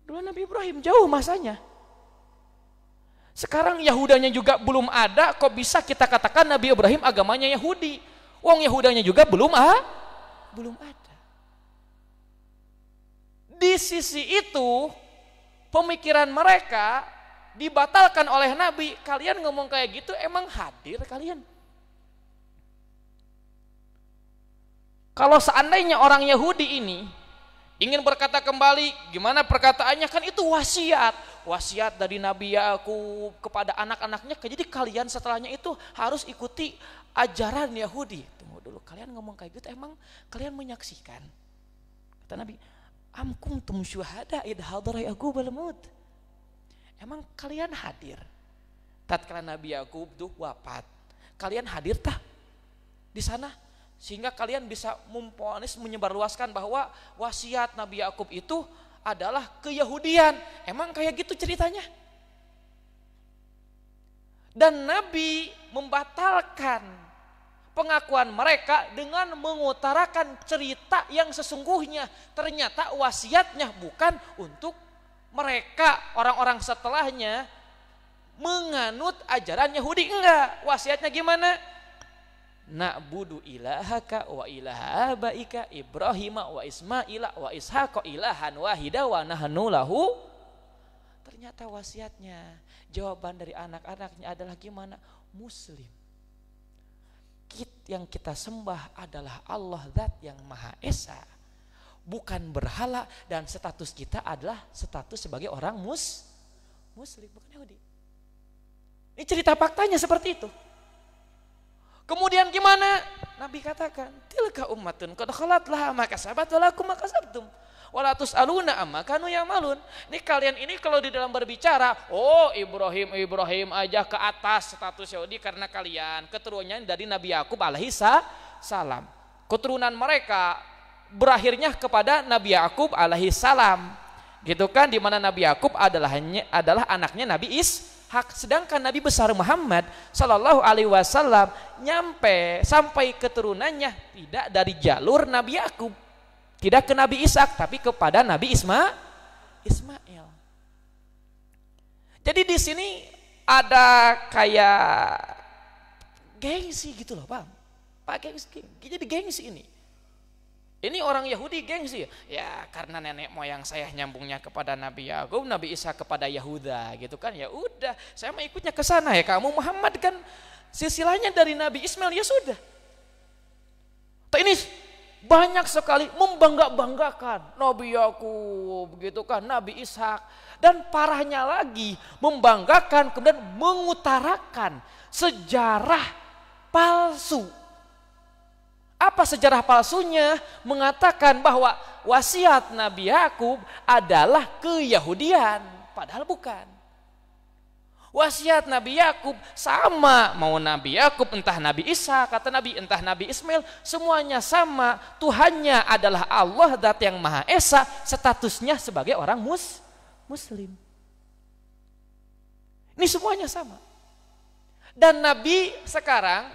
Duluan Nabi Ibrahim, jauh masanya. Sekarang Yahudanya juga belum ada, kok bisa kita katakan Nabi Ibrahim agamanya Yahudi? Wong Yahudanya juga belum ada. Di sisi itu pemikiran mereka dibatalkan oleh Nabi. Kalian ngomong kayak gitu emang hadir kalian? Kalau seandainya orang Yahudi ini ingin berkata kembali, gimana perkataannya? Kan itu wasiat dari Nabi Yakub kepada anak-anaknya. Jadi kalian setelahnya itu harus ikuti ajaran Yahudi. Tunggu dulu, kalian ngomong kayak gitu emang kalian menyaksikan? Kata Nabi, am kuntum syuhada idh hadara Yaqub al-maut. Emang kalian hadir tatkala Nabi Yakub tuh wafat? Kalian hadir tah di sana? Sehingga kalian bisa memponis, menyebarluaskan bahwa wasiat Nabi Yakub itu adalah keyahudian. Emang kayak gitu ceritanya? Dan Nabi membatalkan pengakuan mereka dengan mengutarakan cerita yang sesungguhnya. Ternyata wasiatnya bukan untuk mereka, orang-orang setelahnya menganut ajaran Yahudi. Enggak, wasiatnya gimana? Na'budu ilahaka wa ilaha abaika Ibrahim wa Ismaila wa Ishaqa ilahan wahida wa nahnu lahu. Ternyata wasiatnya, jawaban dari anak-anaknya adalah gimana? Muslim. Yang kita sembah adalah Allah Zat yang Maha Esa, bukan berhala, dan status kita adalah status sebagai orang muslim, bukan Yahudi. Ini cerita faktanya seperti itu. Kemudian gimana? Nabi katakan, tilka ummatun qad khalat laha ma kasabat wa lakum ma kasabtum wala tus'aluna amma kanu ya'malun. Ini kalian ini kalau di dalam berbicara, oh Ibrahim aja ke atas status Yahudi karena kalian keturunannya dari Nabi Yakub alaihi salam. Keturunan mereka berakhirnya kepada Nabi Yakub alaihi salam. Gitu kan, di mana Nabi Yakub adalah anaknya Nabi Ishak, sedangkan Nabi besar Muhammad sallallahu alaihi wasallam sampai keturunannya tidak dari jalur Nabi Yakub. Tidak ke Nabi Ishak, tapi kepada Nabi Ismail. Jadi di sini ada kayak gengsi gitu loh, paham? Pak gengsi, jadi gengsi ini. Ini orang Yahudi gengsi. Ya karena nenek moyang saya nyambungnya kepada Nabi Yakub, Nabi Ishak kepada Yahuda, gitu kan? Ya udah, saya mau ikutnya ke sana ya. Kamu Muhammad kan silsilahnya dari Nabi Ismail, ya sudah. Ini banyak sekali membangga-banggakan Nabi Yakub, begitu kan, Nabi Ishak, dan parahnya lagi membanggakan kemudian mengutarakan sejarah palsu. Apa sejarah palsunya? Mengatakan bahwa wasiat Nabi Yakub adalah keyahudian, padahal bukan. Wasiat Nabi Yakub sama, mau Nabi Yakub entah Nabi Isa, kata Nabi, entah Nabi Ismail, semuanya sama. Tuhannya adalah Allah Zat yang Maha Esa, statusnya sebagai orang muslim. Ini semuanya sama. Dan Nabi sekarang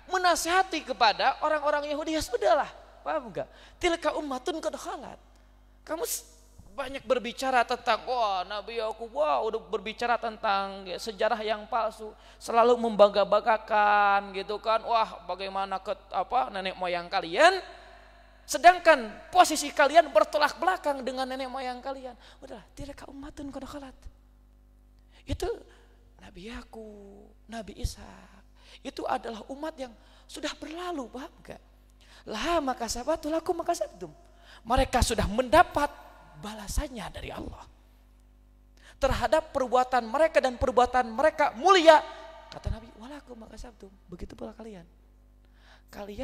menasihati kepada orang-orang Yahudi, ya sudahlah, paham enggak? Tilka ummatun qad khalat. Kamu banyak berbicara tentang Nabi Yakub, udah berbicara tentang sejarah yang palsu, selalu membangga-banggakan gitu kan, bagaimana nenek moyang kalian, sedangkan posisi kalian bertolak belakang dengan nenek moyang kalian. Udahlah, tilka ummatun qad khalat. Itu Nabi Yakub, Nabi Ishak, itu adalah umat yang sudah berlalu, paham enggak? Laha makasabatu lakum makasabtum. Mereka sudah mendapat balasannya dari Allah terhadap perbuatan mereka, dan perbuatan mereka mulia. Kata Nabi, walakum makasabtum, begitu pula kalian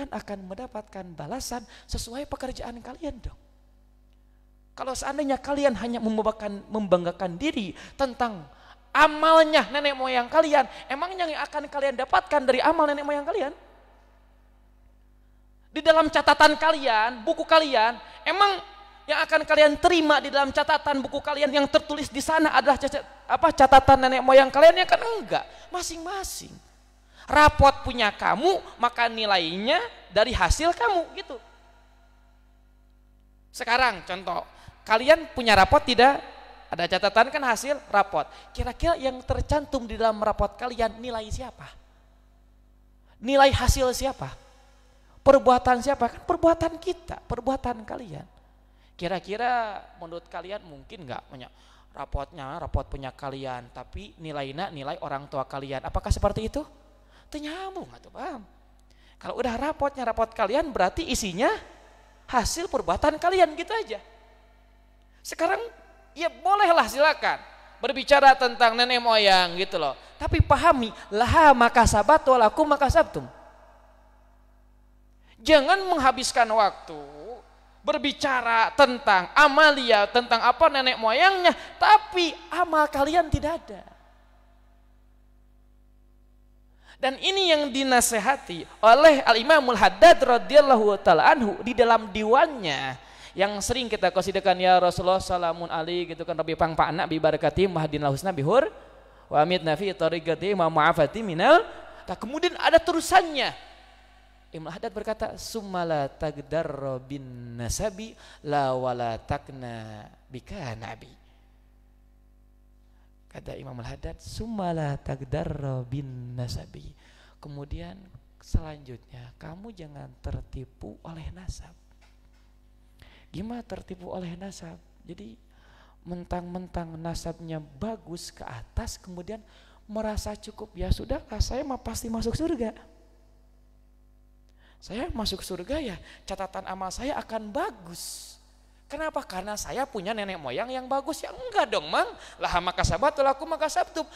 akan mendapatkan balasan sesuai pekerjaan kalian dong. Kalau seandainya kalian hanya membanggakan diri tentang amalnya nenek moyang kalian, emangnya yang akan kalian dapatkan dari amal nenek moyang kalian? Di dalam catatan kalian, buku kalian, emang yang akan kalian terima di dalam catatan buku kalian yang tertulis di sana adalah catatan nenek moyang kalian? Ya kan enggak, masing-masing. Rapot punya kamu, maka nilainya dari hasil kamu, gitu. Sekarang contoh, kalian punya rapot tidak? Ada catatan kan hasil rapot. Kira-kira yang tercantum di dalam rapot kalian nilai siapa? Nilai hasil siapa? Perbuatan siapa? Kan perbuatan kita, perbuatan kalian. Kira-kira menurut kalian mungkin nggak punya rapot punya kalian, tapi nilainya nilai orang tua kalian? Apakah seperti itu? Itu nyambung atau paham? Kalau udah rapot kalian berarti isinya hasil perbuatan kalian, gitu aja. Sekarang ya bolehlah silakan berbicara tentang nenek moyang gitu loh, tapi pahami laha makasabat walakum makasabtum. Jangan menghabiskan waktu berbicara tentang amalia, tentang apa nenek moyangnya, tapi amal kalian tidak ada. Dan ini yang dinasehati oleh Al-Imamul Haddad radhiyallahu ta'ala anhu di dalam diwannya yang sering kita qasidakan, ya Rasulullah salamun alaihi, gitu kan, Rabbi pangpa'na bi barakati mahdinal husna bihur wa amitna fi tariqati ma mu'afati minal. Nah, kemudian ada terusannya. Ibnu Haddad berkata, "Summala tagdarra bin nasabi la wala takna bika nabi." Kata Imam Al-Haddad, "Summala tagdarra bin nasabi." Kemudian selanjutnya, kamu jangan tertipu oleh nasab. Gimana tertipu oleh nasab? Jadi mentang-mentang nasabnya bagus ke atas, kemudian merasa cukup, ya sudah, saya mah pasti masuk surga. Saya masuk surga ya, catatan amal saya akan bagus. Kenapa? Karena saya punya nenek moyang yang bagus. Ya enggak dong, Mang. Lah maka sabatul aku maka sabtum.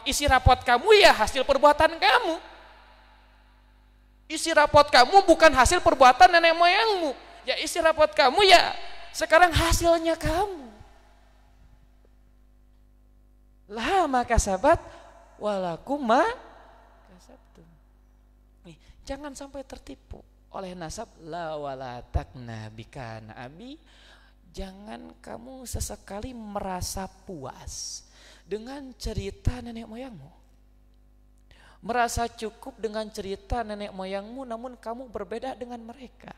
Isi rapot kamu ya hasil perbuatan kamu. Isi rapot kamu bukan hasil perbuatan nenek moyangmu. Ya isi rapot kamu ya sekarang hasilnya kamu. Lah maka sabat walakum ma kasabtum. Nih, jangan sampai tertipu oleh nasab la wala takna bika abi. Jangan kamu sesekali merasa puas dengan cerita nenek moyangmu. Merasa cukup dengan cerita nenek moyangmu, namun kamu berbeda dengan mereka.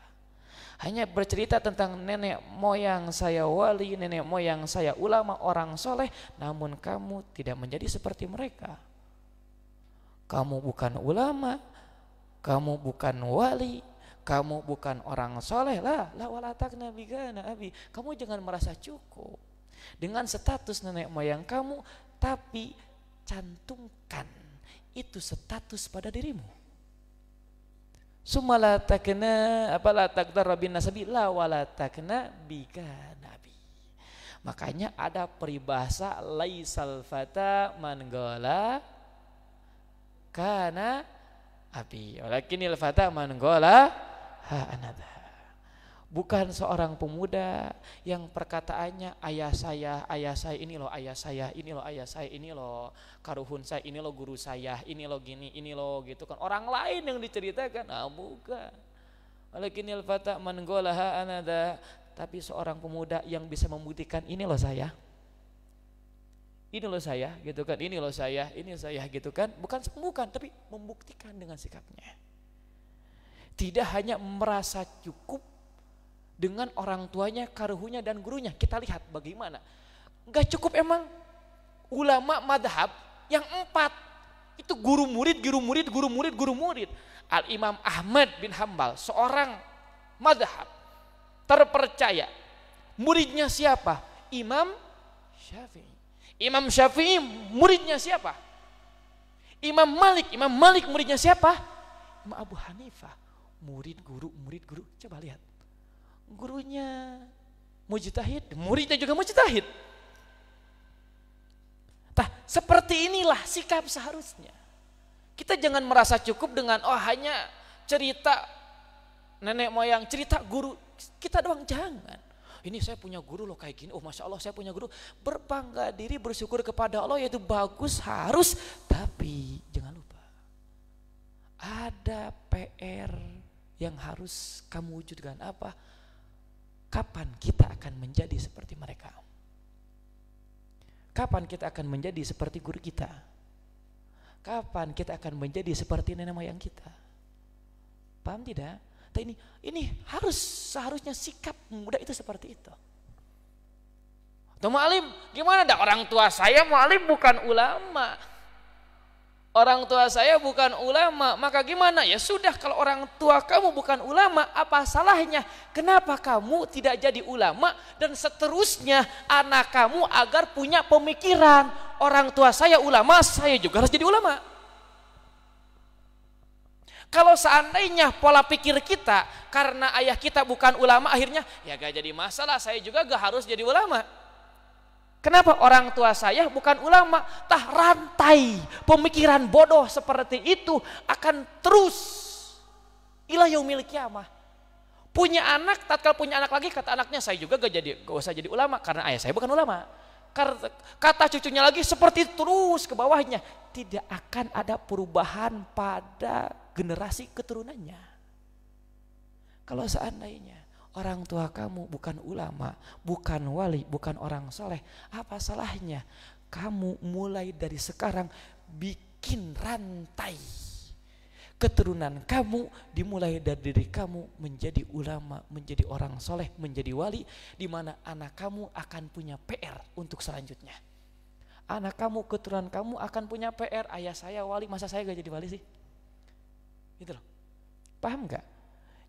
Hanya bercerita tentang nenek moyang saya wali, nenek moyang saya ulama, orang soleh, namun kamu tidak menjadi seperti mereka. Kamu bukan ulama, kamu bukan wali, kamu bukan orang soleh, la wala takna bika abi. Kamu jangan merasa cukup dengan status nenek moyang kamu, tapi cantumkan itu status pada dirimu. Sumala takna apalah takdar bin nasabi la wala takna bika nabi. Makanya ada peribahasa laisal fata man gola kana abi walakinil fata man gola ha anada. Bukan seorang pemuda yang perkataannya ayah saya ini loh ayah saya, ini loh ayah saya, ini loh karuhun saya, ini loh guru saya, ini loh gini, ini loh gitu kan. Orang lain yang diceritakan, bukan. Walakinil fata man gola ha anada. Tapi seorang pemuda yang bisa membuktikan ini loh saya. Ini loh saya gitu kan, ini loh saya, ini saya gitu kan. Bukan tapi membuktikan dengan sikapnya. Tidak hanya merasa cukup dengan orang tuanya, karuhunya dan gurunya. Kita lihat bagaimana. Gak cukup emang ulama madhab yang 4. Itu guru murid. Al-Imam Ahmad bin Hambal, seorang madhab terpercaya. Muridnya siapa? Imam Syafi'i. Imam Syafi'i muridnya siapa? Imam Malik muridnya siapa? Imam Abu Hanifah. Murid guru. Coba lihat. Gurunya mujtahid, muridnya juga mujtahid. Seperti inilah sikap seharusnya. Kita jangan merasa cukup dengan hanya cerita nenek moyang, cerita guru kita doang, jangan. Ini saya punya guru loh kayak gini, masya Allah saya punya guru. Berbangga diri, bersyukur kepada Allah, yaitu bagus, harus. Tapi jangan lupa ada PR yang harus kamu wujudkan. Apa? Kapan kita akan menjadi seperti mereka? Kapan kita akan menjadi seperti guru kita? Kapan kita akan menjadi seperti nenek moyang kita? Paham tidak? Ini seharusnya sikap muda itu seperti itu. Tuh mu'alim, gimana dah orang tua saya mu'alim bukan ulama. Orang tua saya bukan ulama, maka gimana? Ya sudah, kalau orang tua kamu bukan ulama, apa salahnya? Kenapa kamu tidak jadi ulama dan seterusnya anak kamu agar punya pemikiran, orang tua saya ulama, saya juga harus jadi ulama. Kalau seandainya pola pikir kita karena ayah kita bukan ulama, akhirnya ya gak jadi masalah, saya juga gak harus jadi ulama. Kenapa? Orang tua saya bukan ulama. Rantai pemikiran bodoh seperti itu akan terus ila yaumil qiyamah. Punya anak, tatkala punya anak lagi, kata anaknya saya juga gak usah jadi ulama karena ayah saya bukan ulama. Kata cucunya lagi seperti terus ke bawahnya. Tidak akan ada perubahan pada generasi keturunannya. Kalau seandainya orang tua kamu bukan ulama, bukan wali, bukan orang soleh, apa salahnya kamu mulai dari sekarang bikin rantai. Keturunan kamu dimulai dari diri kamu menjadi ulama, menjadi orang soleh, menjadi wali, di mana anak kamu akan punya PR untuk selanjutnya. Anak kamu, keturunan kamu akan punya PR. Ayah saya wali, masa saya gak jadi wali sih? Gitu loh. Paham gak?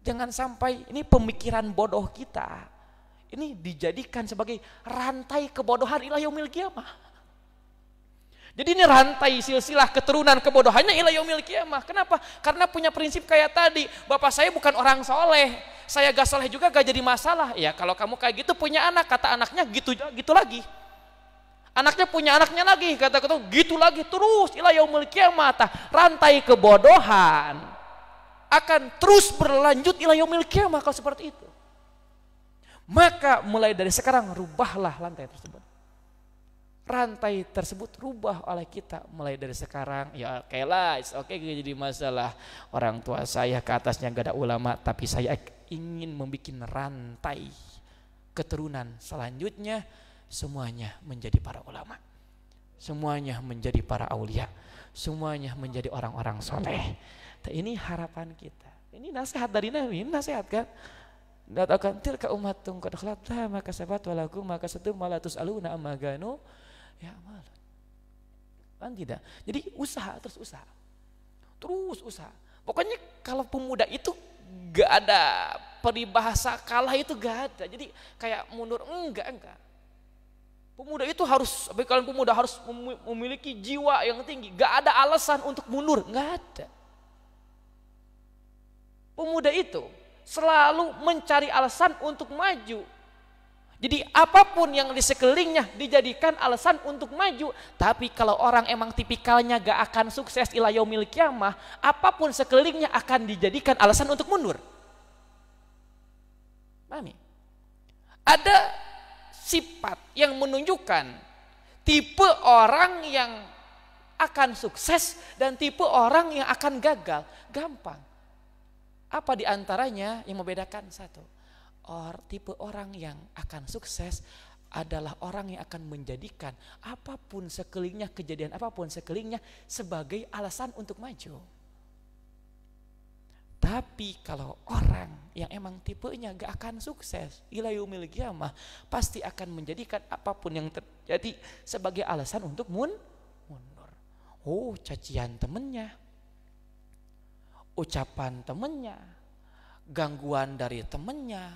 Jangan sampai ini pemikiran bodoh kita ini dijadikan sebagai rantai kebodohan ila yaumil qiyamah. Jadi ini rantai silsilah keturunan kebodohannya ila yaumil qiyamah. Kenapa? Karena punya prinsip kayak tadi, bapak saya bukan orang soleh, saya gak soleh juga gak jadi masalah. Ya kalau kamu kayak gitu punya anak, kata anaknya gitu lagi. Anaknya punya anaknya lagi, kata gitu lagi terus ila yaumil qiyamah. Rantai kebodohan akan terus berlanjut ila yaumil qiyamah kalau seperti itu. Maka mulai dari sekarang rubahlah rantai tersebut. Rantai tersebut rubah oleh kita mulai dari sekarang. Ya oke lah, oke jadi masalah. Orang tua saya ke atasnya gak ada ulama, tapi saya ingin membuat rantai keturunan selanjutnya semuanya menjadi para ulama. Semuanya menjadi para aulia. Semuanya menjadi orang-orang soleh. Ini harapan kita. Ini nasihat dari Nabi, ini nasihat kan? Datakan tilka ummatun qad khalat laha ma kasabat wa lakum ma kasabtum wa la tusaluna amma kanu ya'malun. Kan tidak. Jadi usaha terus usaha. Terus usaha. Pokoknya kalau pemuda itu gak ada peribahasa kalah itu gak ada. Jadi kayak mundur enggak. Pemuda itu harus, kalian pemuda harus memiliki jiwa yang tinggi. Gak ada alasan untuk mundur, gak ada. Pemuda itu selalu mencari alasan untuk maju. Jadi apapun yang di sekelilingnya dijadikan alasan untuk maju. Tapi kalau orang emang tipikalnya gak akan sukses ila yaumil qiyamah, apapun sekelilingnya akan dijadikan alasan untuk mundur. Pahami? Ada sifat yang menunjukkan tipe orang yang akan sukses dan tipe orang yang akan gagal. Gampang. Apa diantaranya yang membedakan? Satu, tipe orang yang akan sukses adalah orang yang akan menjadikan apapun sekelilingnya, kejadian apapun sekelilingnya sebagai alasan untuk maju. Tapi kalau orang yang emang tipenya gak akan sukses ila yaumil qiyamah, pasti akan menjadikan apapun yang terjadi sebagai alasan untuk mundur. Oh, cacian temennya, ucapan temennya, gangguan dari temennya,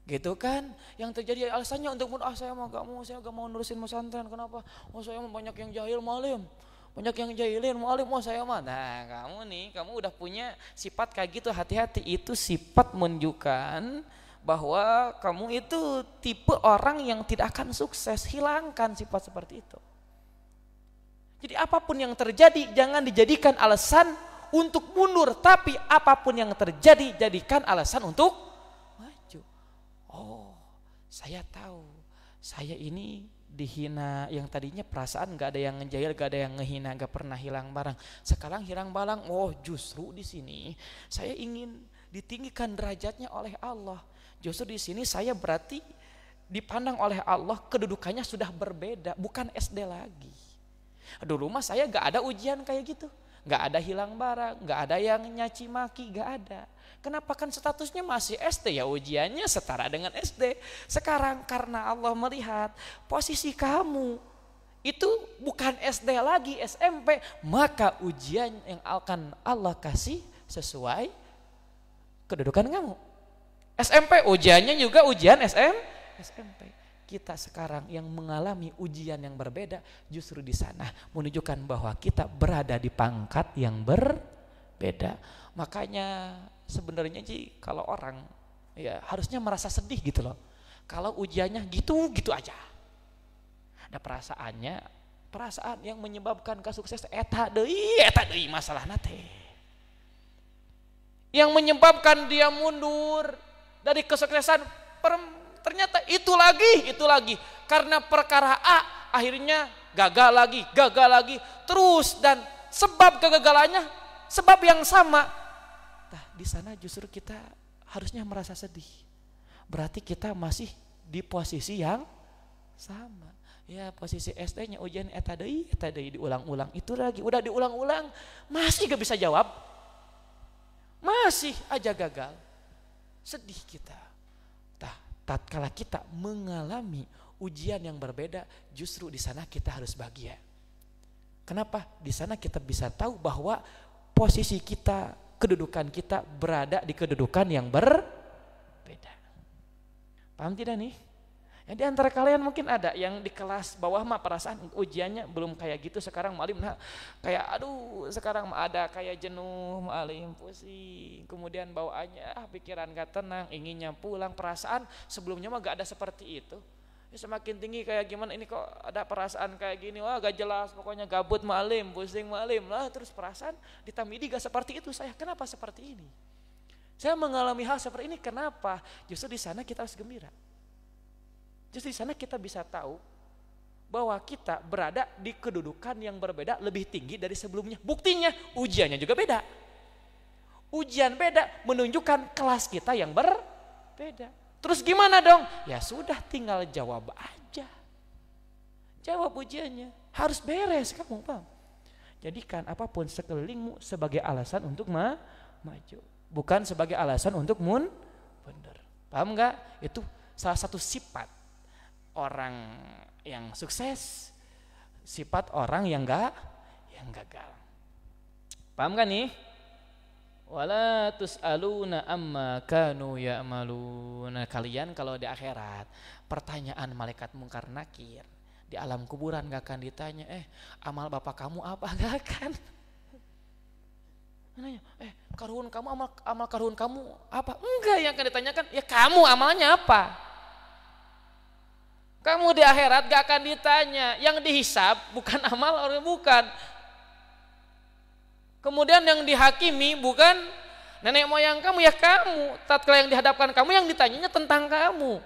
gitu kan? Yang terjadi alasannya untuk saya gak mau nurusin pesantren. Kenapa? Saya banyak yang jahil malim, banyak yang jahilin malim. Saya mah. Nah kamu udah punya sifat kayak gitu, hati-hati. Itu sifat menunjukkan bahwa kamu itu tipe orang yang tidak akan sukses. Hilangkan sifat seperti itu. Jadi apapun yang terjadi jangan dijadikan alasan untuk mundur, tapi apapun yang terjadi jadikan alasan untuk maju. Oh, saya tahu, saya ini dihina, yang tadinya perasaan gak ada yang ngejahil, gak ada yang ngehina, gak pernah hilang barang. Sekarang hilang barang. Oh, justru di sini saya ingin ditinggikan derajatnya oleh Allah. Justru di sini saya berarti dipandang oleh Allah kedudukannya sudah berbeda, bukan SD lagi. Dulu mah saya gak ada ujian kayak gitu. Gak ada hilang barang, gak ada yang nyaci maki, gak ada. Kenapa? Kan statusnya masih SD, ya ujiannya setara dengan SD. Sekarang karena Allah melihat posisi kamu itu bukan SD lagi, SMP, maka ujian yang akan Allah kasih sesuai kedudukan kamu. SMP ujiannya juga ujian SMP. Kita sekarang yang mengalami ujian yang berbeda, justru di sana menunjukkan bahwa kita berada di pangkat yang berbeda. Makanya sebenarnya sih kalau orang ya harusnya merasa sedih gitu loh. Kalau ujiannya gitu aja. Ada perasaan yang menyebabkan kesuksesan eta deui masalah nate. Yang menyebabkan dia mundur dari kesuksesan ternyata itu lagi karena perkara A akhirnya gagal lagi terus, dan sebab kegagalannya sebab yang sama. Nah, di sana justru kita harusnya merasa sedih. Berarti kita masih di posisi yang sama. Ya, posisi SD-nya ujian eta deui diulang-ulang, itu lagi udah diulang-ulang masih gak bisa jawab. masih aja gagal. Sedih kita. Tatkala kita mengalami ujian yang berbeda, justru di sana kita harus bahagia. Kenapa? Di sana kita bisa tahu bahwa posisi kita, kedudukan kita berada di kedudukan yang berbeda. Paham tidak nih? Yang di antara kalian mungkin ada yang di kelas bawah mah perasaan ujiannya belum kayak gitu sekarang malim, nah kayak aduh sekarang mah ada kayak jenuh malim, pusing, kemudian bawaannya pikiran gak tenang, inginnya pulang, perasaan sebelumnya mah gak ada seperti itu. Ya, semakin tinggi kayak gimana ini kok ada perasaan kayak gini, wah gak jelas pokoknya gabut malim, pusing malim lah, terus perasaan ditamidi gak seperti itu. Saya kenapa seperti ini? Saya mengalami hal seperti ini, kenapa? Justru di sana kita harus gembira. Justru di sana kita bisa tahu bahwa kita berada di kedudukan yang berbeda, lebih tinggi dari sebelumnya. Buktinya ujiannya juga beda. Ujian beda menunjukkan kelas kita yang berbeda. Terus gimana dong? Ya sudah, tinggal jawab aja. Jawab ujiannya. Harus beres kamu, paham? Jadikan apapun sekelilingmu sebagai alasan untuk maju, bukan sebagai alasan untuk mundur. Paham enggak? Itu salah satu sifat orang yang sukses, sifat orang yang gagal. Paham kan nih? Wala tus'aluna amma kanu ya'maluna. Kalian kalau di akhirat, pertanyaan malaikat mungkar nakir di alam kuburan gak akan ditanya, amal bapak kamu apa? Gak akan. Nanya, karun kamu amal karun kamu apa? Enggak, yang akan ditanyakan ya kamu amalnya apa? Kamu di akhirat gak akan ditanya, yang dihisab bukan amal orang, bukan. Kemudian yang dihakimi bukan nenek moyang kamu, ya kamu. Tatkala yang dihadapkan kamu, yang ditanyanya tentang kamu.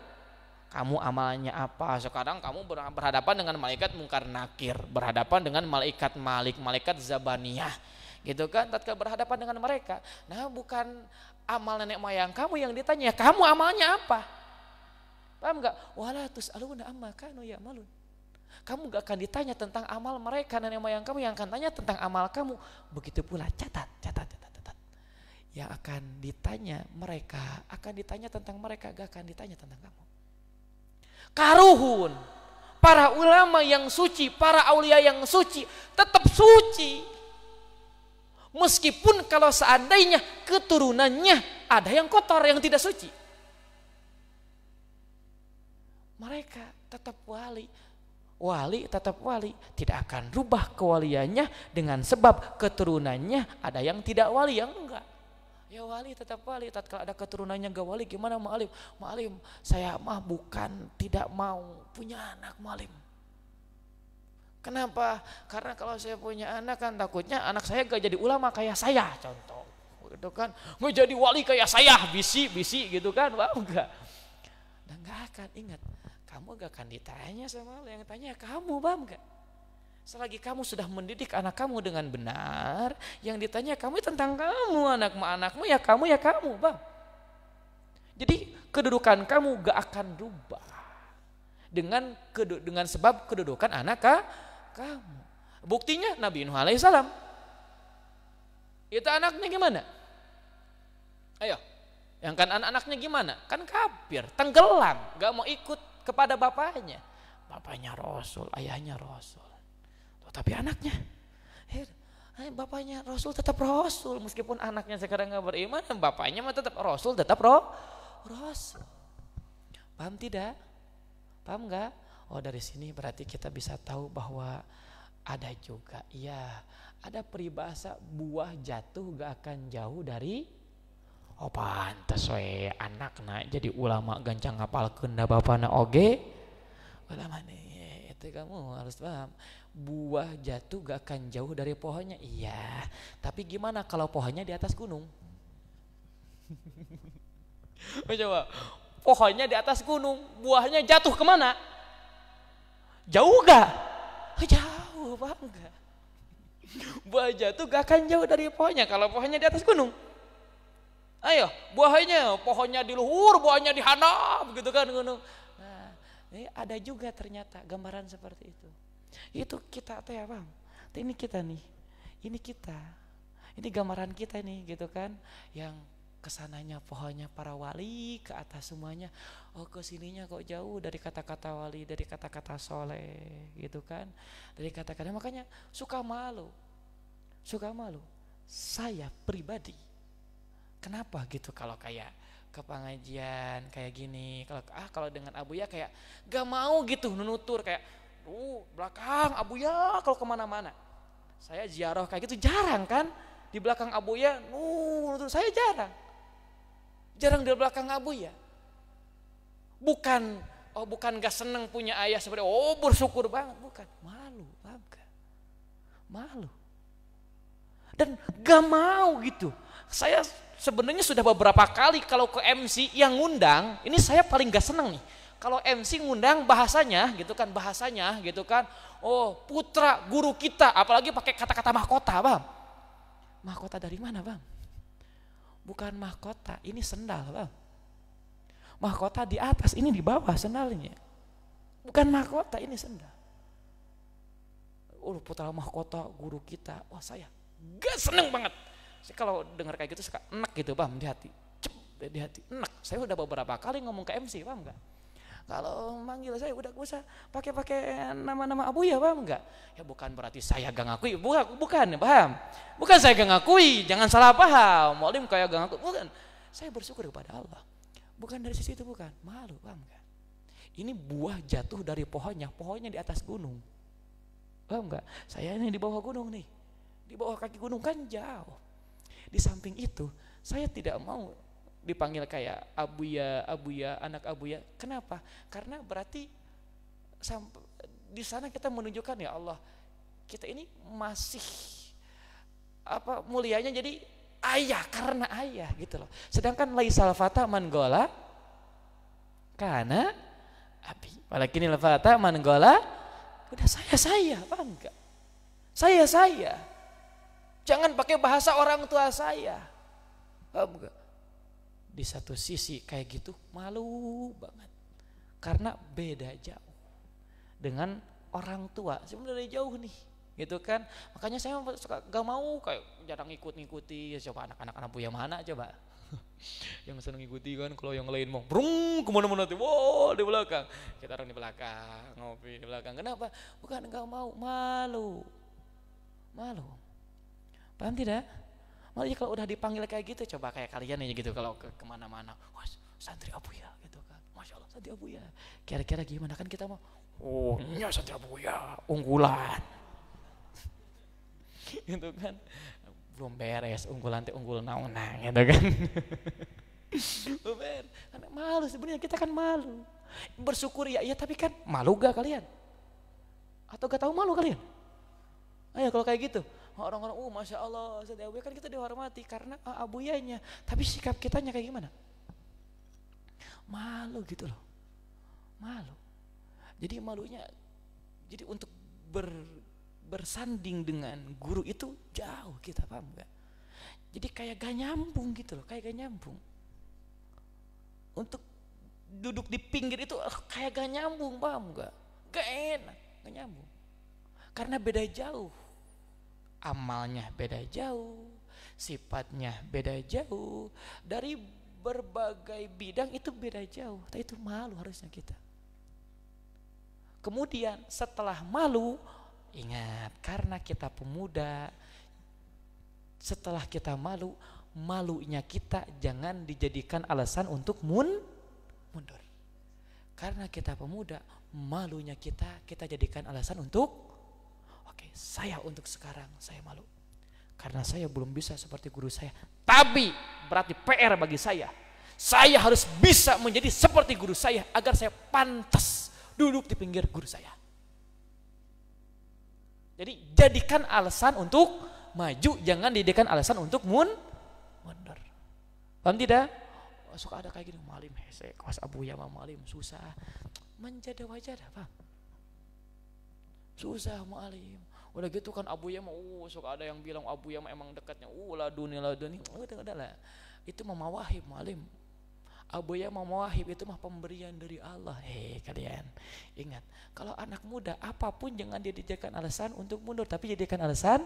Kamu amalnya apa? Sekarang kamu berhadapan dengan malaikat mungkar nakir, berhadapan dengan malaikat malik, malaikat zabaniyah, gitu kan? Tatkala berhadapan dengan mereka, nah bukan amal nenek moyang kamu yang ditanya, kamu amalnya apa? Paham enggak? Wala tus'aluna amma kanu ya'malun. Kamu gak akan ditanya tentang amal mereka, nenek moyang kamu yang akan tanya tentang amal kamu. Begitu pula catat. Yang akan ditanya mereka, akan ditanya tentang mereka, gak akan ditanya tentang kamu. Karuhun, para ulama yang suci, para aulia yang suci, tetap suci. Meskipun kalau seandainya keturunannya ada yang kotor, yang tidak suci. Mereka tetap wali tetap wali, tidak akan rubah kewaliannya dengan sebab keturunannya ada yang tidak wali, yang enggak. Ya wali tetap wali, tatkala ada keturunannya gak wali, gimana Ma'alim? Ma'alim, saya mah bukan tidak mau punya anak Ma'alim. Kenapa? Karena kalau saya punya anak kan takutnya anak saya gak jadi ulama kayak saya, contoh. Gitu kan, gak jadi wali kayak saya, bisi gitu kan, wah enggak. Dan gak akan, ingat, kamu gak akan ditanya sama Allah, yang tanya kamu, paham gak? Selagi kamu sudah mendidik anak kamu dengan benar, yang ditanya kamu tentang kamu, anakmu ya kamu, bang. Jadi kedudukan kamu gak akan rubah dengan sebab kedudukan anak kamu. Buktinya Nabi Nuh alaihissalam, itu anaknya gimana? Ayo, yang kan anak-anaknya gimana? Kan kafir, tenggelam, gak mau ikut kepada bapaknya. Bapaknya Rasul, ayahnya Rasul. Tapi anaknya, bapaknya Rasul tetap Rasul. Meskipun anaknya sekarang gak beriman, bapaknya mah tetap Rasul, tetap Rasul. Paham tidak? Paham gak? Oh, dari sini berarti kita bisa tahu bahwa ada juga, ya ada peribahasa buah jatuh gak akan jauh dari. Oh pantes we anakna jadi ulama gancang ngapal kena bapana oge. Ulama nih, itu kamu harus paham. Buah jatuh gak akan jauh dari pohonnya. Iya, tapi gimana kalau pohonnya di atas gunung? Coba, pohonnya di atas gunung, buahnya jatuh kemana? Jauh gak? Jauh, paham gak? Buah jatuh gak akan jauh dari pohonnya kalau pohonnya di atas gunung. Ayo, buahnya, pohonnya di luhur, buahnya di handap, begitu kan gunung. Nah, ini ada juga ternyata gambaran seperti itu. Itu kita teh, Bang. Ini kita nih. Ini kita. Ini gambaran kita nih gitu kan, yang kesananya pohonnya para wali, ke atas semuanya. Oh ke sininya kok jauh dari kata-kata wali, dari kata-kata soleh gitu kan, dari kata-kata, makanya suka malu. Saya pribadi, kenapa gitu kalau kayak ke pengajian kayak gini, kalau dengan Abuya kayak gak mau gitu nutur kayak belakang Abuya kalau kemana-mana. Saya ziarah kayak gitu jarang kan, di belakang Abuya nutur saya jarang di belakang Abuya. Bukan gak seneng punya ayah seperti bersyukur banget, bukan, malu bangga, malu dan gak mau gitu. Saya sebenarnya sudah beberapa kali kalau ke MC yang ngundang, ini saya paling gak seneng nih. Kalau MC ngundang bahasanya gitu kan, putra guru kita, apalagi pakai kata-kata mahkota, Bang. Mahkota dari mana, Bang? Bukan mahkota, ini sendal, Bang. Mahkota di atas, ini di bawah sendalnya. Bukan mahkota, ini sendal. Putra mahkota guru kita, saya gak seneng banget. Saya kalau dengar kayak gitu suka enak gitu, Bang, di hati. Di hati, enak. Saya udah beberapa kali ngomong ke MC, Bang, enggak? Kalau manggil saya udah usah pakai nama-nama Abuya, Bang, enggak? Ya bukan berarti saya gak ngakui, bukan, paham? Bukan saya gak ngakui, jangan salah paham. Mu'alim kayak gak ngakui, bukan. Saya bersyukur kepada Allah. Bukan dari sisi itu, bukan. Malu, Bang, enggak? Ini buah jatuh dari pohonnya di atas gunung. Paham enggak? Saya ini di bawah gunung nih. Di bawah kaki gunung kan jauh. Di samping itu, saya tidak mau dipanggil kayak Abuya, anak Abuya. Kenapa? Karena berarti di sana kita menunjukkan, ya Allah, kita ini masih mulianya jadi ayah, karena ayah gitu loh. Sedangkan laisal fata man gola karena abi. Walakinil fata man gola, udah saya bangga. Saya. Jangan pakai bahasa orang tua saya. Paham gak? Di satu sisi kayak gitu malu banget. Karena beda jauh dengan orang tua. Sebenarnya jauh nih, gitu kan. Makanya saya suka gak mau kayak jarang ngikuti. Coba anak-anak Abuya mana coba. Yang seneng ngikuti kan, kalau yang lain mau brung kemana-mana tuh, di belakang. Kita orang di belakang, ngopi di belakang. Kenapa? Bukan gak mau, malu. Paham tidak? Malah kalau udah dipanggil kayak gitu, coba kayak kalian aja gitu kalau kemana-mana, wah santri Abuya gitu kan, Masya Allah santri Abuya. Kira-kira gimana kan kita mau, nya santri Abuya, unggulan. Gitu kan, belum beres, unggulan teh unggul naon gitu kan. Karena malu sebenarnya, kita kan malu. Bersyukur ya, tapi kan malu gak kalian? Atau gak tahu malu kalian? Ayo kalau kayak gitu, orang-orang, Masya Allah, Santri Abuya kan kita dihormati karena Abuyanya. Tapi sikap kitanya kayak gimana? Malu gitu loh, malu. Jadi malunya, jadi untuk bersanding dengan guru itu jauh kita, paham gak? Jadi kayak gak nyambung gitu loh, kayak gak nyambung. Untuk duduk di pinggir itu kayak gak nyambung, paham gak? Gak enak, gak nyambung. Karena beda jauh. Amalnya beda jauh, sifatnya beda jauh, dari berbagai bidang itu beda jauh. Tapi itu malu harusnya kita. Kemudian setelah malu, ingat, karena kita pemuda, setelah kita malu, malunya kita jangan dijadikan alasan untuk mundur. Karena kita pemuda, malunya kita jadikan alasan untuk saya untuk sekarang saya malu karena saya belum bisa seperti guru saya, tapi berarti PR bagi saya harus bisa menjadi seperti guru saya agar saya pantas duduk di pinggir guru saya. Jadi jadikan alasan untuk maju, jangan dijadikan alasan untuk mundur. Paham tidak? Suka ada kayak gini, malim hese kelas Abuya malim susah menjadi wajar, paham? Susah malim. Udah gitu kan Abuya mah suka ada yang bilang Abuya mah emang dekatnya laduni udah lah. Itu mah mawahib malim. Abuya mah mawahib itu mah pemberian dari Allah. Kalian ingat, kalau anak muda apapun jangan dijadikan alasan untuk mundur, tapi jadikan alasan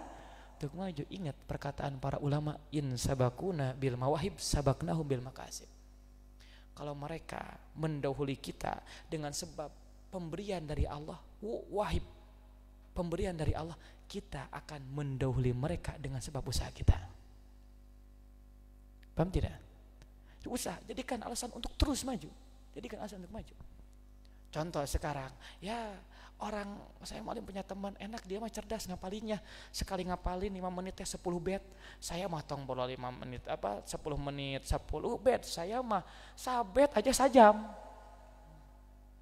untuk maju. Ingat perkataan para ulama, in sabakuna bil mawahib sabaknahum bil makasib. Kalau mereka mendahului kita dengan sebab pemberian dari Allah, wahib, pemberian dari Allah, kita akan mendahului mereka dengan sebab usaha kita. Paham tidak? Usaha, jadikan alasan untuk terus maju. Jadikan alasan untuk maju. Contoh sekarang, ya orang, saya malah punya teman enak, dia mah cerdas ngapalinnya. Sekali ngapalin 5 menit 10 bed. Saya mah tong bola 5 menit 10 menit 10 bed. Saya mah sabet aja sajam.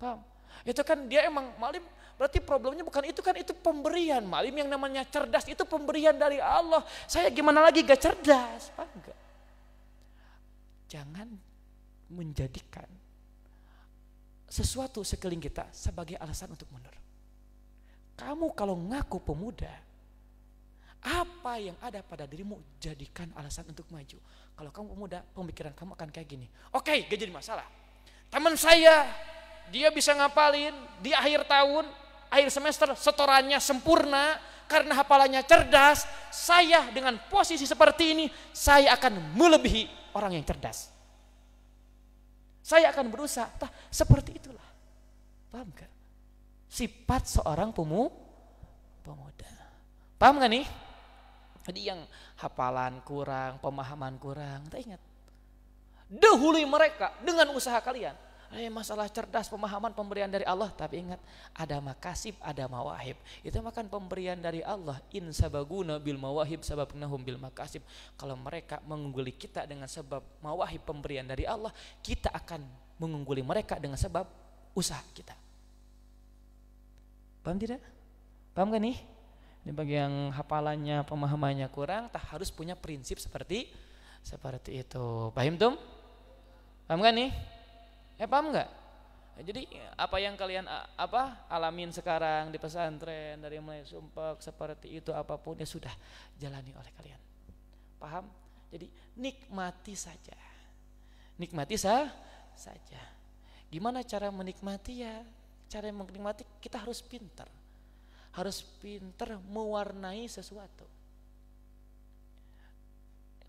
Paham? Itu kan dia emang malim, berarti problemnya bukan itu, kan itu pemberian. Malim yang namanya cerdas itu pemberian dari Allah. Saya gimana lagi gak cerdas? Paham gak? Jangan menjadikan sesuatu sekeliling kita sebagai alasan untuk mundur. Kamu kalau ngaku pemuda, apa yang ada pada dirimu jadikan alasan untuk maju. Kalau kamu pemuda, pemikiran kamu akan kayak gini. Oke, gak jadi masalah. Teman saya, dia bisa ngapalin di akhir tahun, akhir semester setorannya sempurna karena hafalannya cerdas. Saya dengan posisi seperti ini, saya akan melebihi orang yang cerdas. Saya akan berusaha, seperti itulah. Paham gak? Sifat seorang pemuda. Paham gak nih? Jadi yang hafalan kurang, pemahaman kurang, kita ingat. Dahului mereka dengan usaha kalian. Masalah cerdas, pemahaman, pemberian dari Allah. Tapi ingat, ada makasib, ada mawahib. Itu makan pemberian dari Allah. In sabaguna bil mawahib sababnahum bil makasib. Kalau mereka mengungguli kita dengan sebab mawahib, pemberian dari Allah, kita akan mengungguli mereka dengan sebab usaha kita. Paham tidak? Paham gak nih? Ini bagi yang hafalannya, pemahamannya kurang, tak harus punya prinsip seperti itu. Paham tuh? Paham gak nih? Paham nggak? Jadi apa yang kalian alamin sekarang di pesantren, dari mulai sumpah seperti itu, apapun ya sudah jalani oleh kalian. Paham? Jadi nikmati saja. Nikmati saja. Gimana cara menikmati ya? Cara menikmati kita harus pintar. Harus pintar mewarnai sesuatu.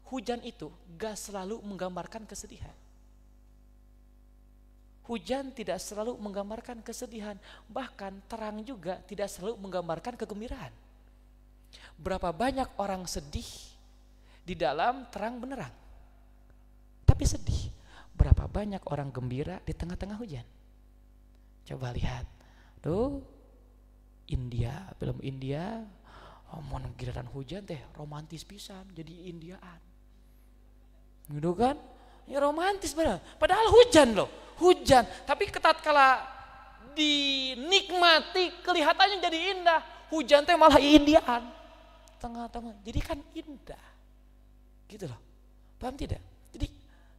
Hujan itu gak selalu menggambarkan kesedihan. Hujan tidak selalu menggambarkan kesedihan, bahkan terang juga tidak selalu menggambarkan kegembiraan. Berapa banyak orang sedih di dalam terang benderang, tapi sedih. Berapa banyak orang gembira di tengah-tengah hujan. Coba lihat, tuh India, film India, mon giliran hujan teh romantis pisan, jadi Indiaan. Gitu kan? Ya romantis benar. Padahal hujan loh, hujan. Tapi tatkala dinikmati kelihatannya jadi indah. Hujan teh malah Indiaan. Tengah-tengah. Jadi kan indah. Gitu loh. Paham tidak? Jadi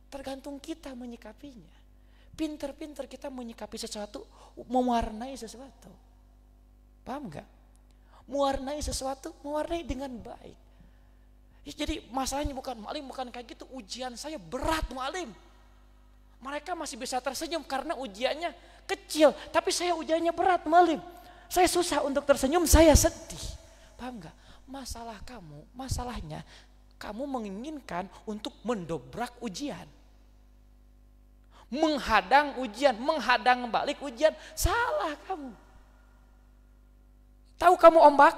tergantung kita menyikapinya. Pinter-pinter kita menyikapi sesuatu, mewarnai sesuatu. Paham enggak? Mewarnai sesuatu, mewarnai dengan baik. Jadi masalahnya bukan mu'alim, bukan kayak gitu. Ujian saya berat mu'alim. Mereka masih bisa tersenyum karena ujiannya kecil. Tapi saya ujiannya berat mu'alim. Saya susah untuk tersenyum, saya sedih. Paham gak? Masalahnya kamu menginginkan untuk mendobrak ujian. Menghadang ujian, menghadang balik ujian. Salah kamu. Tahu kamu ombak?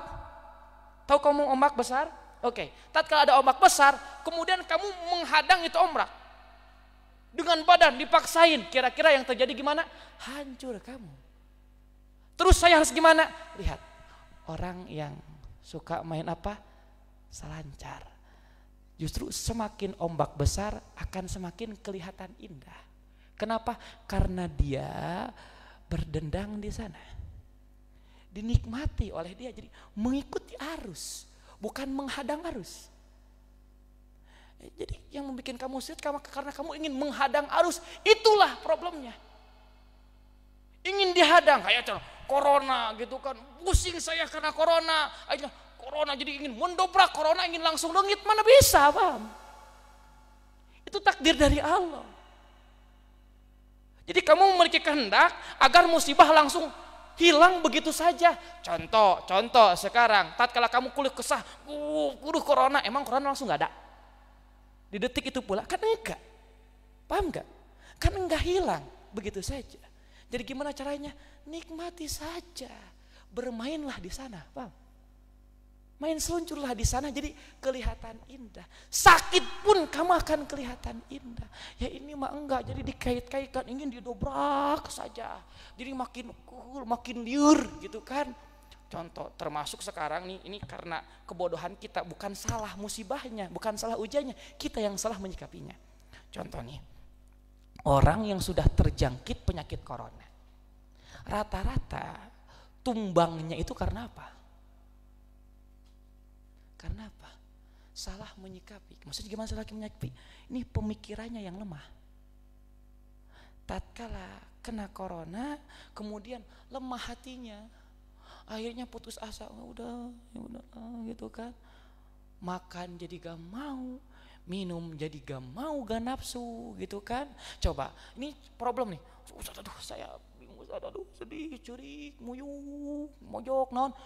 Tahu kamu ombak besar? Oke, tatkala ada ombak besar, kemudian kamu menghadang itu ombak dengan badan dipaksain, kira-kira yang terjadi gimana? Hancur kamu. Terus saya harus gimana? Lihat, orang yang suka main selancar. Justru semakin ombak besar akan semakin kelihatan indah. Kenapa? Karena dia berdendang di sana. Dinikmati oleh dia, jadi mengikuti arus. Bukan menghadang arus. Jadi yang membuat kamu sulit karena kamu ingin menghadang arus. Itulah problemnya. Ingin dihadang kayak corona gitu kan. Pusing saya karena corona. Corona jadi ingin mendobrak corona, ingin langsung lengit. Mana bisa, paham? Itu takdir dari Allah. Jadi kamu memiliki kehendak agar musibah langsung hilang begitu saja. Contoh sekarang, tatkala kamu keluh kesah, corona, emang corona langsung nggak ada? Di detik itu pula kan enggak, paham nggak? Kan enggak hilang begitu saja. Jadi gimana caranya? Nikmati saja, bermainlah di sana, paham? Main seluncurlah di sana, jadi kelihatan indah. Sakit pun kamu akan kelihatan indah. Ya ini mah enggak, jadi dikait-kaitkan, ingin didobrak saja. Jadi makin cool, makin liur gitu kan. Contoh termasuk sekarang nih, ini karena kebodohan kita, bukan salah musibahnya, bukan salah ujiannya, kita yang salah menyikapinya. Contoh nih, orang yang sudah terjangkit penyakit corona, rata-rata tumbangnya itu karena apa? Karena apa? Salah menyikapi. Maksudnya gimana salah menyikapi? Ini pemikirannya yang lemah. Tatkala kena corona, kemudian lemah hatinya, akhirnya putus asa. Udah gitu kan. Makan jadi gak mau, minum jadi gak mau, gak nafsu gitu kan. Coba, ini problem nih. Aduh, saya bingung, aduh, sedih, curik, muyuk, mojok, naon,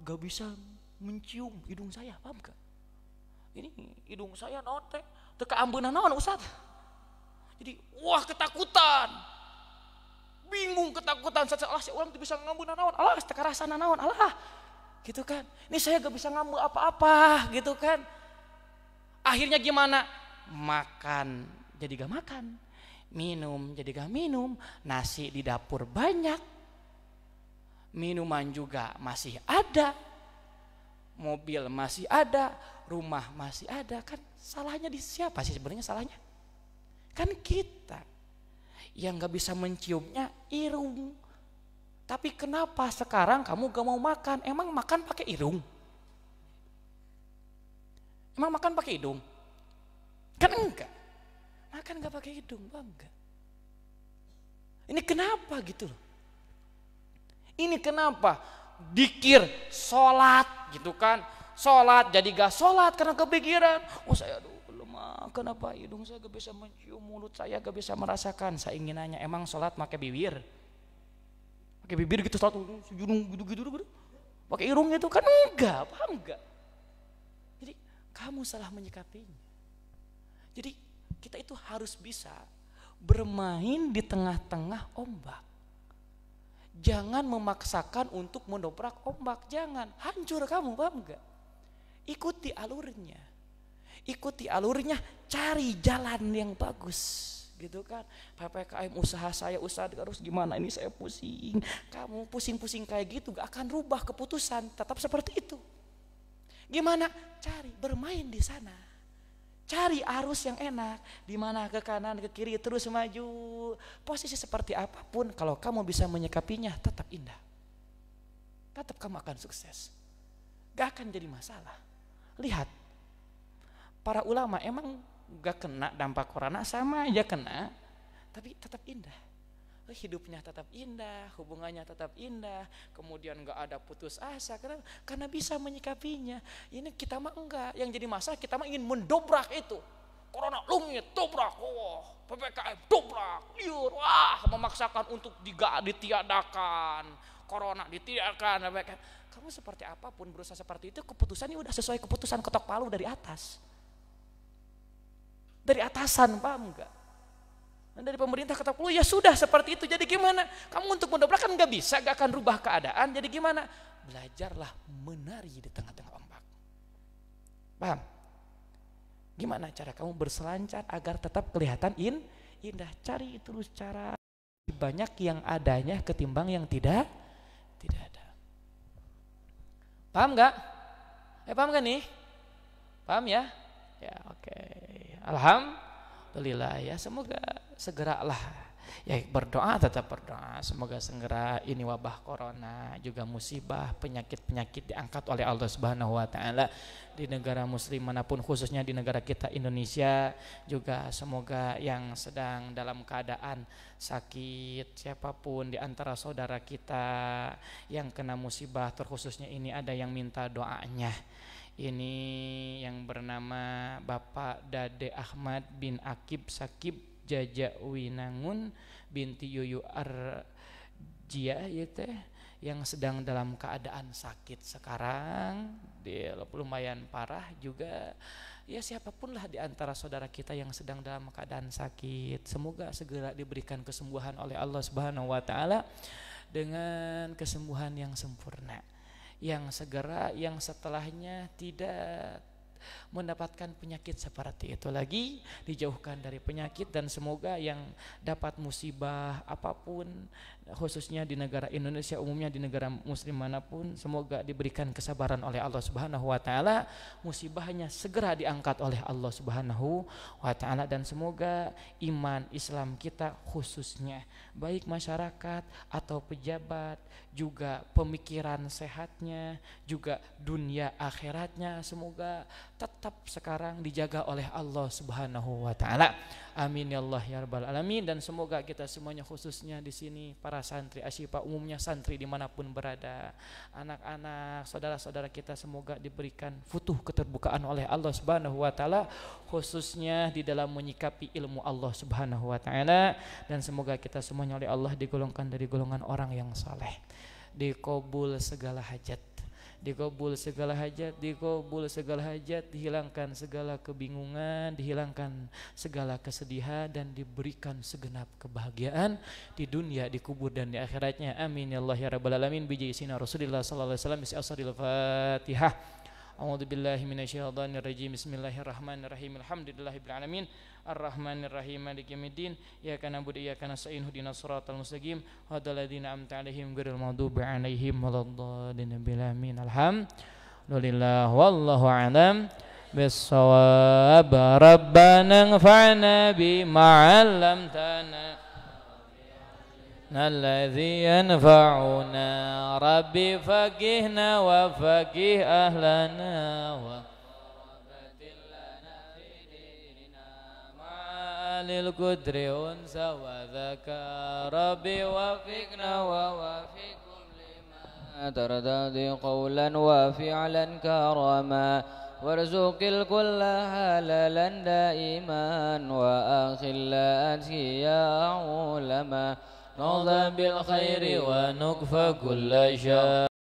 gak bisa mencium hidung saya, paham gak? Ini hidung saya naon teh, teu kaambeunna naon Ustaz. Jadi wah ketakutan, bingung ketakutan, Allah saya orang tuh bisa ngambeunna naon, Allah teu karasana naon, Allah gitu kan. Ini saya gak bisa ngambil apa-apa gitu kan. Akhirnya gimana? Makan jadi gak makan, minum jadi gak minum, nasi di dapur banyak, minuman juga masih ada, mobil masih ada, rumah masih ada. Kan salahnya di siapa sih sebenarnya salahnya? Kan kita yang gak bisa menciumnya irung. Tapi kenapa sekarang kamu gak mau makan? Emang makan pakai irung? Emang makan pakai hidung? Kan enggak. Makan gak pakai hidung, enggak. Ini kenapa gitu loh? Ini kenapa? Dikir, sholat gitu kan, sholat jadi gak sholat karena kepikiran, oh saya aduh lemah, kenapa hidung saya gak bisa mencium, mulut saya gak bisa merasakan. Saya ingin nanya, emang sholat pakai bibir? Pakai bibir gitu sholat, sejunung gitu, pakai irung itu kan enggak, paham enggak? Jadi kamu salah menyikapinya. Jadi kita itu harus bisa bermain di tengah-tengah ombak. Jangan memaksakan untuk mendobrak ombak, jangan, hancur kamu, paham enggak? Ikuti alurnya, cari jalan yang bagus gitu kan. PPKM usaha saya, usaha harus gimana, ini saya pusing. Kamu pusing-pusing kayak gitu gak akan rubah keputusan, tetap seperti itu. Gimana? Cari, bermain di sana. Cari arus yang enak, di mana ke kanan, ke kiri, terus maju. Posisi seperti apapun, kalau kamu bisa menyikapinya, tetap indah. Tetap kamu akan sukses. Gak akan jadi masalah. Lihat, para ulama emang gak kena dampak corona, sama aja kena, tapi tetap indah. Hidupnya tetap indah, hubungannya tetap indah, kemudian gak ada putus asa, karena bisa menyikapinya. Ini kita mah enggak, yang jadi masalah kita mah ingin mendobrak itu. Corona lungit, dobrak, PPKM dobrak, liur, memaksakan untuk ditiadakan, corona ditiadakan. Kamu seperti apapun berusaha seperti itu, keputusannya udah sesuai keputusan ketok palu dari atas, dari atasan, paham enggak? Dari pemerintah ketok palu, ya sudah seperti itu. Jadi gimana? Kamu untuk mendobrak kan gak bisa, gak akan rubah keadaan. Jadi gimana? Belajarlah menari di tengah-tengah ombak. Paham? Gimana cara kamu berselancar agar tetap kelihatan indah? Cari terus cara banyak yang adanya ketimbang yang tidak ada. Paham gak? Paham gak nih? Paham ya? Ya oke. Alhamdulillah ya, semoga segeralah ya, berdoa, tetap berdoa, semoga segera ini wabah corona juga musibah penyakit-penyakit diangkat oleh Allah Subhanahu wa taala di negara muslim manapun, khususnya di negara kita Indonesia juga. Semoga yang sedang dalam keadaan sakit, siapapun di antara saudara kita yang kena musibah terkhususnya ini, ada yang minta doanya. Ini yang bernama Bapak Dade Ahmad bin Akib Sakib Jaja Winangun binti Yuyu jia ieu teh yang sedang dalam keadaan sakit sekarang, dia lumayan parah juga. Ya siapapun lah di antara saudara kita yang sedang dalam keadaan sakit, semoga segera diberikan kesembuhan oleh Allah Subhanahu wa taala dengan kesembuhan yang sempurna, yang segera, yang setelahnya tidak mendapatkan penyakit seperti itu lagi, dijauhkan dari penyakit, dan semoga yang dapat musibah apapun khususnya di negara Indonesia, umumnya di negara muslim manapun, semoga diberikan kesabaran oleh Allah Subhanahu wa taala, musibahnya segera diangkat oleh Allah Subhanahu wa taala, dan semoga iman Islam kita khususnya baik masyarakat atau pejabat, juga pemikiran sehatnya, juga dunia akhiratnya semoga tetap sekarang dijaga oleh Allah Subhanahu wa taala. Amin ya Allah ya rabbal alamin. Dan semoga kita semuanya khususnya di sini para santri Asyifa, umumnya santri dimanapun berada, anak-anak, saudara-saudara kita semoga diberikan futuh keterbukaan oleh Allah Subhanahu wa taala, khususnya di dalam menyikapi ilmu Allah Subhanahu wa taala, dan semoga kita semuanya oleh Allah digolongkan dari golongan orang yang saleh, dikabul segala hajat, dikabul segala hajat, dikabul segala hajat, dihilangkan segala kebingungan, dihilangkan segala kesedihan, dan diberikan segenap kebahagiaan di dunia, di kubur, dan di akhiratnya. Amin ya Allah ya rabbal alamin. Bijai sina Rasulullah sallallahu alaihi wasallam. Bismillahirrahmanirrahim. Fatihah. A'udzu billahi minasyaitonir rajim. Bismillahirrahmanirrahim. Alhamdulillahirabbil alamin. Ar-Rahmanir-Rahim. Maliki yaumiddin. Iyyaka na'budu wa iyyaka nasta'in. Ihdinas siratal mustaqim. Shiratal ladzina an'amta 'alaihim ghairil maghdubi 'alaihim waladdallin. Amin. Alhamdulillah wallahu a'lam bis-shawab. Rabbana anfa'na bima 'allamtana alladzi yanfa'una rabbi faqihna wa faqih ahlana wa lil qudri unsa wa dzaka rabbi wafiqna wa wafiqum lima tardadi qawlan wa fi'lan karama warzuqil kulla halalan daiman wa akhilla ya ulama نوضا بالخير ونكفى كل شر